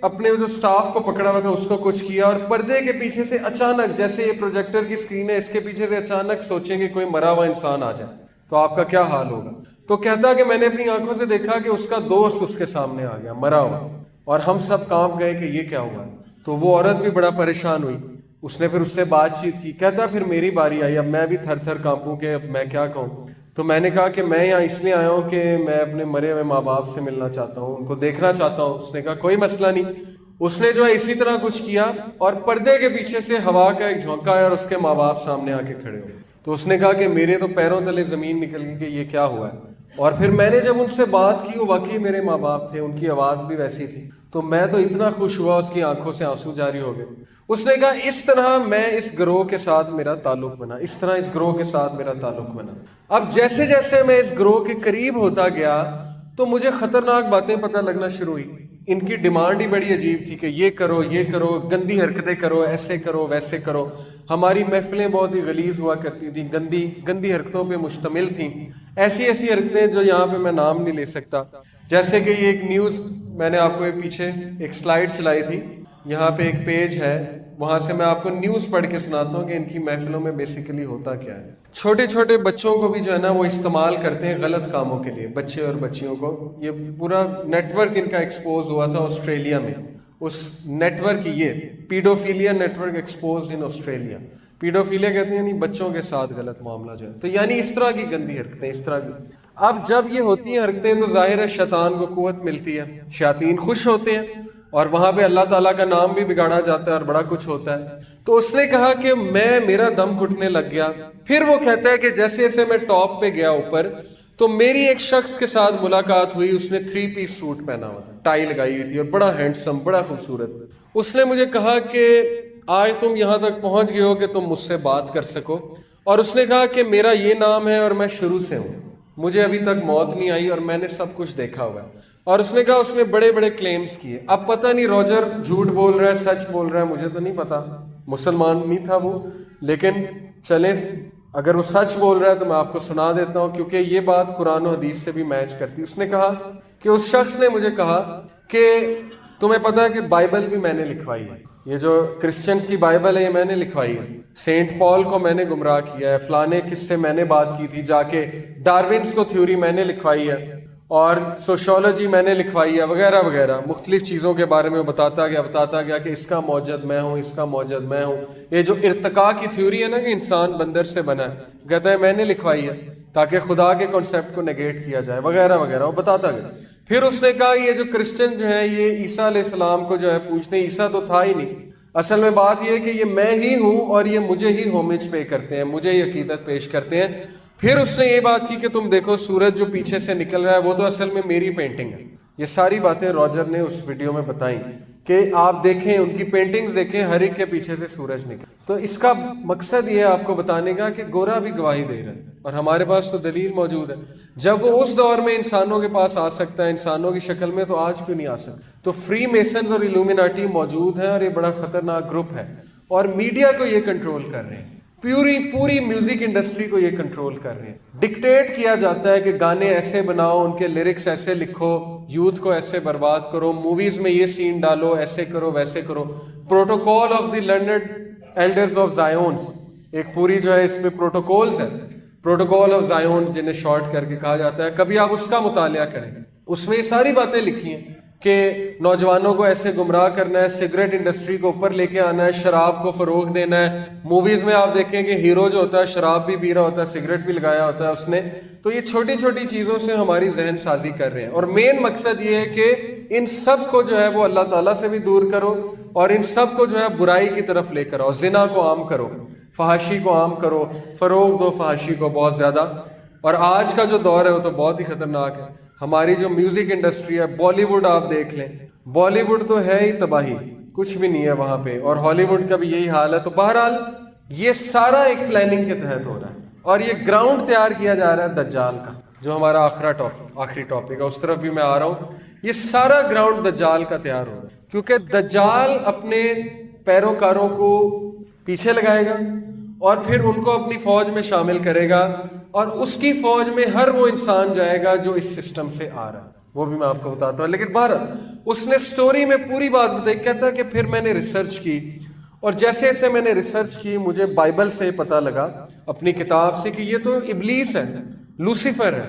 اپنے جو سٹاف کو پکڑا ہوا تھا اس کو کچھ کیا، اور پردے کے پیچھے سے اچانک، جیسے یہ پروجیکٹر کی اسکرین ہے، اس کے پیچھے سے اچانک سوچیں کہ کوئی مرا ہوا انسان آ جائے تو آپ کا کیا حال ہوگا. تو کہتا کہ میں نے اپنی آنکھوں سے دیکھا کہ اس کا دوست اس کے سامنے آ گیا مرا ہوا، اور ہم سب کانپ گئے کہ یہ کیا ہوا. تو وہ عورت بھی بڑا پریشان ہوئی، اس نے پھر اس سے بات چیت کی. کہتا پھر میری باری آئی، اب میں بھی تھر تھر کانپوں کہ اب میں کیا کہوں. تو میں نے کہا کہ میں یہاں اس لیے آیا ہوں کہ میں اپنے مرے ہوئے ماں باپ سے ملنا چاہتا ہوں، ان کو دیکھنا چاہتا ہوں. اس نے کہا کوئی مسئلہ نہیں. اس نے جو ہے اسی طرح کچھ کیا اور پردے کے پیچھے سے ہوا کا ایک جھونکا آیا اور اس کے ماں باپ سامنے آ کے کھڑے ہوئے. تو اس نے کہا کہ میرے تو پیروں تلے زمین نکل گئی کہ یہ کیا ہوا ہے. اور پھر میں نے جب ان سے بات کی, وہ واقعی میرے ماں باپ تھے, ان کی آواز بھی ویسی تھی, تو میں تو اتنا خوش ہوا, اس کی آنکھوں سے آنسو جاری ہو گئے. اس نے کہا اس طرح میں اس گروہ کے ساتھ میرا تعلق بنا, اس طرح اس گروہ کے ساتھ میرا تعلق بنا. اب جیسے جیسے میں اس گروہ کے قریب ہوتا گیا تو مجھے خطرناک باتیں پتہ لگنا شروع ہوئی. ان کی ڈیمانڈ ہی بڑی عجیب تھی کہ یہ کرو, یہ کرو, گندی حرکتیں کرو, ایسے کرو, ویسے کرو. ہماری محفلیں بہت ہی غلیظ ہوا کرتی تھیں, گندی حرکتوں پہ مشتمل تھیں. ایسی حرکتیں جو یہاں پہ میں نام نہیں لے سکتا. جیسے کہ یہ ایک نیوز میں نے آپ کو پیچھے ایک سلائیڈ چلائی تھی, یہاں پہ ایک پیج ہے, وہاں سے میں آپ کو نیوز پڑھ کے سناتا ہوں کہ ان کی محفلوں میں بیسیکلی ہوتا کیا ہے. چھوٹے چھوٹے بچوں کو بھی جو ہے نا وہ استعمال کرتے ہیں غلط کاموں کے لیے, بچے اور بچیوں کو. یہ پورا نیٹ ورک ان کا ایکسپوز ہوا تھا آسٹریلیا میں. اس نیٹ ورک, یہ paedophilia network exposed in Australia. Paedophilia کہتے ہیں یعنی بچوں کے ساتھ غلط معاملہ جو ہے, تو یعنی اس طرح کی گندی حرکتیں, اس طرح کی. اب جب یہ ہوتی ہیں حرکتیں تو ظاہر ہے شیطان کو قوت ملتی ہے, شیاطین خوش ہوتے ہیں, اور وہاں پہ اللہ تعالیٰ کا نام بھی بگاڑا جاتا ہے اور بڑا کچھ ہوتا ہے. تو اس نے کہا کہ میرا دم گھٹنے لگ گیا. پھر وہ کہتا ہے کہ جیسے جیسے میں ٹاپ پہ گیا اوپر, تو میری ایک شخص کے ساتھ ملاقات ہوئی. اس نے 3 پیس سوٹ پہنا ہوا تھا, ٹائی لگائی ہوئی تھی اور بڑا ہینڈسم, بڑا خوبصورت. اس نے مجھے کہا کہ آج تم یہاں تک پہنچ گئے ہو کہ تم مجھ سے بات کر سکو. اور اس نے کہا کہ میرا یہ نام ہے اور میں شروع سے ہوں, مجھے ابھی تک موت نہیں آئی اور میں نے سب کچھ دیکھا ہوا ہے. اور اس نے کہا اس نے بڑے بڑے کلیمز کیے. اب پتہ نہیں روجر جھوٹ بول رہا ہے سچ بول رہا ہے, مجھے تو نہیں پتا, مسلمان نہیں تھا وہ, لیکن چلیں اگر وہ سچ بول رہا ہے تو میں آپ کو سنا دیتا ہوں کیونکہ یہ بات قرآن و حدیث سے بھی میچ کرتی. اس نے کہا کہ اس شخص نے مجھے کہا کہ تمہیں پتا ہے کہ بائبل بھی میں نے لکھوائی ہے, یہ جو کرسچنز کی بائبل ہے یہ میں نے لکھوائی ہے, سینٹ پال کو میں نے گمراہ کیا ہے, فلانے کس سے میں نے بات کی تھی جا کے, ڈارونس کو تھیوری میں نے لکھوائی ہے, اور سوشولوجی میں نے لکھوائی ہے, وغیرہ وغیرہ مختلف چیزوں کے بارے میں بتاتا گیا کہ اس کا موجد میں ہوں, اس کا موجد میں ہوں. یہ جو ارتقاء کی تھیوری ہے نا کہ انسان بندر سے بنا ہے, کہتا ہے میں نے لکھوائی ہے تاکہ خدا کے کانسیپٹ کو نیگیٹ کیا جائے, وغیرہ وغیرہ, وہ بتاتا گیا. پھر اس نے کہا یہ جو کرسچن جو ہیں یہ عیسیٰ علیہ السلام کو جو ہے پوچھتے ہیں, عیسیٰ تو تھا ہی نہیں, اصل میں بات یہ ہے کہ یہ میں ہی ہوں اور یہ مجھے ہی ہومج پے کرتے ہیں, مجھے ہی عقیدت پیش کرتے ہیں. پھر اس نے یہ بات کی کہ تم دیکھو سورج جو پیچھے سے نکل رہا ہے وہ تو اصل میں میری پینٹنگ ہے. یہ ساری باتیں روجر نے اس ویڈیو میں بتائیں کہ آپ دیکھیں, ان کی پینٹنگز دیکھیں, ہر ایک کے پیچھے سے سورج نکل. تو اس کا مقصد یہ ہے آپ کو بتانے کا کہ گورا بھی گواہی دے رہا ہے اور ہمارے پاس تو دلیل موجود ہے. جب وہ اس دور میں انسانوں کے پاس آ سکتا ہے انسانوں کی شکل میں, تو آج کیوں نہیں آ سکتا؟ تو فری میسنز اور ایلومیناٹی موجود ہیں اور یہ بڑا خطرناک گروپ ہے, اور میڈیا کو یہ کنٹرول کر رہے ہیں, پوری میوزک انڈسٹری کو یہ کنٹرول کر رہے ہیں. ڈکٹیٹ کیا جاتا ہے کہ گانے ایسے بناؤ, ان کے لیرکس ایسے لکھو, یوتھ کو ایسے برباد کرو, موویز میں یہ سین ڈالو, ایسے کرو ویسے کرو. Protocol of the learned elders of Zion, ایک پوری جو ہے اس میں پروٹوکولز ہیں, پروٹوکول آف زائونز جنہیں شارٹ کر کے کہا جاتا ہے. کبھی آپ اس کا مطالعہ کریں, اس میں یہ ساری باتیں لکھی ہیں کہ نوجوانوں کو ایسے گمراہ کرنا ہے, سگریٹ انڈسٹری کو اوپر لے کے آنا ہے, شراب کو فروغ دینا ہے. موویز میں آپ دیکھیں کہ ہیرو جو ہوتا ہے شراب بھی پی رہا ہوتا ہے, سگریٹ بھی لگایا ہوتا ہے اس نے. تو یہ چھوٹی چھوٹی چیزوں سے ہماری ذہن سازی کر رہے ہیں, اور مین مقصد یہ ہے کہ ان سب کو جو ہے وہ اللہ تعالیٰ سے بھی دور کرو, اور ان سب کو جو ہے برائی کی طرف لے کر آؤ. زنا کو عام کرو, فحاشی کو عام کرو, فروغ دو فحاشی کو بہت زیادہ. اور آج کا جو دور ہے وہ تو بہت ہی خطرناک ہے. ہماری جو میوزک انڈسٹری ہے, بالی ووڈ آپ دیکھ لیں, بالی ووڈ تو ہے ہی تباہی, کچھ بھی نہیں ہے وہاں پہ, اور ہالی ووڈ کا بھی یہی حال ہے. تو بہرحال یہ سارا ایک پلاننگ کے تحت ہو رہا ہے, اور یہ گراؤنڈ تیار کیا جا رہا ہے دجال کا, جو ہمارا آخری ٹاپک ہے, اس طرف بھی میں آ رہا ہوں. یہ سارا گراؤنڈ دجال کا تیار ہو رہا ہے, کیونکہ دجال اپنے پیروکاروں کو پیچھے لگائے گا اور پھر ان کو اپنی فوج میں شامل کرے گا, اور اس کی فوج میں ہر وہ انسان جائے گا جو اس سسٹم سے آ رہا ہے. وہ بھی میں آپ کو بتاتا ہوں. لیکن بہرحال اس نے سٹوری میں پوری بات بتائی. کہتا ہے کہ پھر میں نے ریسرچ کی, اور جیسے جیسے میں نے ریسرچ کی مجھے بائبل سے پتہ لگا, اپنی کتاب سے, کہ یہ تو ابلیس ہے, لوسیفر ہے.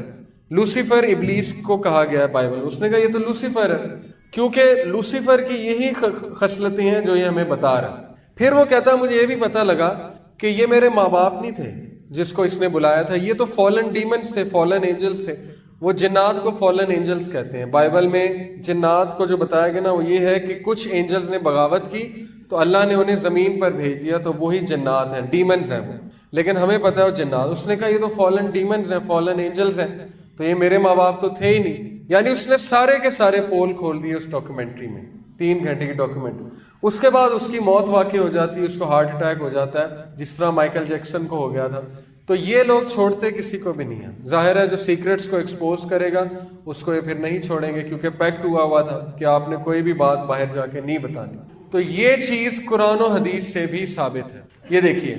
لوسیفر ابلیس کو کہا گیا ہے بائبل. اس نے کہا یہ تو لوسیفر ہے, کیونکہ لوسیفر کی یہی خصلتیں ہیں جو یہ ہمیں بتا رہا ہے. پھر وہ کہتا ہے مجھے یہ بھی پتہ لگا کہ یہ میرے ماں باپ نہیں تھے جس کو اس نے بلایا تھا, یہ تو فالن ڈیمنز تھے, فالن اینجلز تھے. وہ جنات کو فالن اینجلز کہتے ہیں. بائبل میں جنات کو جو بتایا گیا نا وہ یہ ہے کہ کچھ اینجلز نے بغاوت کی تو اللہ نے انہیں زمین پر بھیج دیا, تو وہی جنات ہیں, ڈیمنز ہیں وہ. لیکن ہمیں پتہ ہے وہ جنات. اس نے کہا یہ تو فالن ڈیمنز ہیں, فالن اینجلز ہیں, تو یہ میرے ماں باپ تو تھے ہی نہیں. یعنی اس نے سارے کے سارے پول کھول دیے اس ڈاکومنٹری میں, 3 گھنٹے کی ڈاکومنٹری. اس کے بعد اس کی موت واقع ہو جاتی ہے, اس کو ہارٹ اٹیک ہو جاتا ہے جس طرح مائیکل جیکسن کو ہو گیا تھا. تو یہ لوگ چھوڑتے کسی کو بھی نہیں ہیں. ظاہر ہے جو سیکرٹس کو ایکسپوز کرے گا اس کو یہ پھر نہیں چھوڑیں گے, کیونکہ پیکٹ ہوا تھا کہ آپ نے کوئی بھی بات باہر جا کے نہیں بتانی. تو یہ چیز قرآن و حدیث سے بھی ثابت ہے. یہ دیکھیے,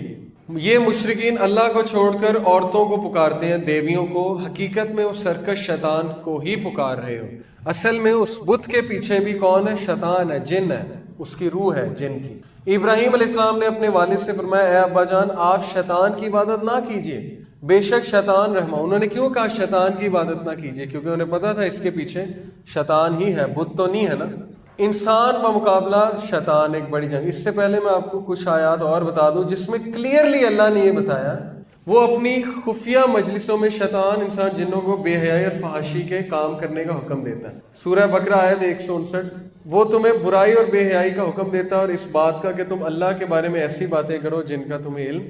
یہ مشرکین اللہ کو چھوڑ کر عورتوں کو پکارتے ہیں, دیویوں کو. حقیقت میں اس سرکش شیطان کو ہی پکار رہے ہو. اصل میں اس بت کے پیچھے بھی کون ہے؟ شیطان ہے, جن ہے, اس کی روح ہے جن کی. ابراہیم علیہ السلام نے اپنے والد سے فرمایا اے ابا جان آپ شیطان کی عبادت نہ کیجیے, بے شک شیطان رحمہ. انہوں نے کیوں کہا شیطان کی عبادت نہ کیجیے؟ کیونکہ انہیں پتا تھا اس کے پیچھے شیطان ہی ہے, بت تو نہیں ہے نا. انسان بمقابلہ شیطان ایک بڑی جنگ. اس سے پہلے میں آپ کو کچھ آیات اور بتا دوں جس میں کلیئرلی اللہ نے یہ بتایا. وہ اپنی خفیہ مجلسوں میں شیطان انسان جنوں کو بے حیائی اور فحاشی کے کام کرنے کا حکم دیتا ہے. سورہ بقرہ آیت 159. وہ تمہیں برائی اور بے حیائی کا حکم دیتا ہے اور اس بات کا کہ تم اللہ کے بارے میں ایسی باتیں کرو جن کا تمہیں علم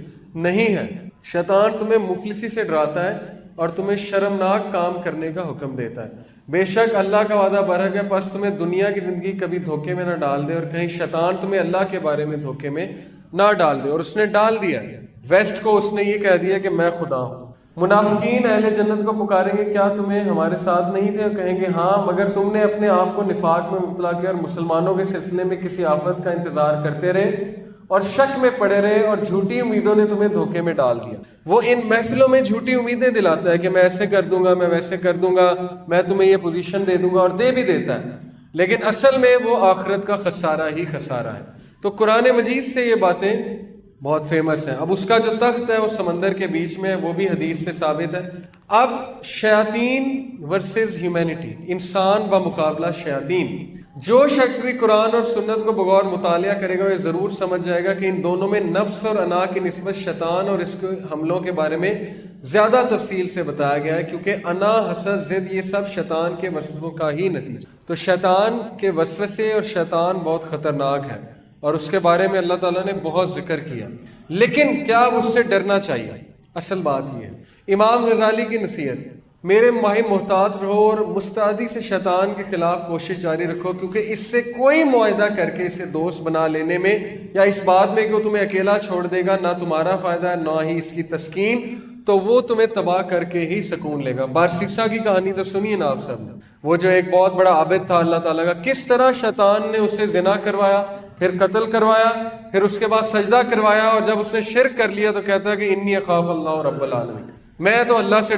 نہیں ہے. شیطان تمہیں مفلسی سے ڈراتا ہے اور تمہیں شرمناک کام کرنے کا حکم دیتا ہے. بے شک اللہ کا وعدہ برحق ہے, پس تمہیں دنیا کی زندگی کبھی دھوکے میں نہ ڈال دے اور کہیں شیطان تمہیں اللہ کے بارے میں دھوکے میں نہ ڈال دے. اور اس نے ڈال دیا. ویسٹ کو اس نے یہ کہہ دیا کہ میں خدا ہوں. منافقین اہل جنت کو پکاریں گے کیا تمہیں ہمارے ساتھ نہیں تھے؟ اور کہیں گے ہاں, مگر تم نے اپنے آپ کو نفاق میں مبتلا کیا اور مسلمانوں کے سلسلے میں کسی آفت کا انتظار کرتے رہے اور شک میں پڑے رہے اور جھوٹی امیدوں نے تمہیں دھوکے میں ڈال دیا. وہ ان محفلوں میں جھوٹی امیدیں دلاتا ہے کہ میں ایسے کر دوں گا, میں ویسے کر دوں گا, میں تمہیں یہ پوزیشن دے دوں گا, اور دے بھی دیتا ہے, لیکن اصل میں وہ آخرت کا خسارہ ہی خسارہ ہے. تو قرآن مجید سے یہ باتیں بہت فیمس ہیں. اب اس کا جو تخت ہے وہ سمندر کے بیچ میں ہے, وہ بھی حدیث سے ثابت ہے. اب شیاطین ورسز ہیومینٹی, انسان بمقابلہ شیاطین. جو شخص بھی قرآن اور سنت کو بغور مطالعہ کرے گا وہ ضرور سمجھ جائے گا کہ ان دونوں میں نفس اور انا کی نسبت شیطان اور اس کے حملوں کے بارے میں زیادہ تفصیل سے بتایا گیا ہے, کیونکہ انا, حسد, ضد یہ سب شیطان کے وسوسوں کا ہی نتیجہ. تو شیطان کے وسوسے اور شیطان بہت خطرناک ہے اور اس کے بارے میں اللہ تعالیٰ نے بہت ذکر کیا. لیکن کیا اب اس سے ڈرنا چاہیے؟ اصل بات یہ ہے. امام غزالی کی نصیحت, میرے ماہی محتاط رہو اور مستعدی سے شیطان کے خلاف کوشش جاری رکھو, کیونکہ اس سے کوئی معاہدہ کر کے اسے دوست بنا لینے میں یا اس بات میں کہ وہ تمہیں اکیلا چھوڑ دے گا نہ تمہارا فائدہ ہے نہ ہی اس کی تسکین, تو وہ تمہیں تباہ کر کے ہی سکون لے گا. بارسیسا کی کہانی تو سنیے نا آپ سب نے. وہ جو ایک بہت بڑا عابد تھا اللہ تعالیٰ کا, کس طرح شیطان نے اسے زنا کروایا, پھر قتل کروایا, پھر اس کے بعد سجدہ کروایا, اور جب اس نے شرک کر لیا تو کہتا ہے کہ انی اخاف اللہ رب العالمین, میں تو اللہ سے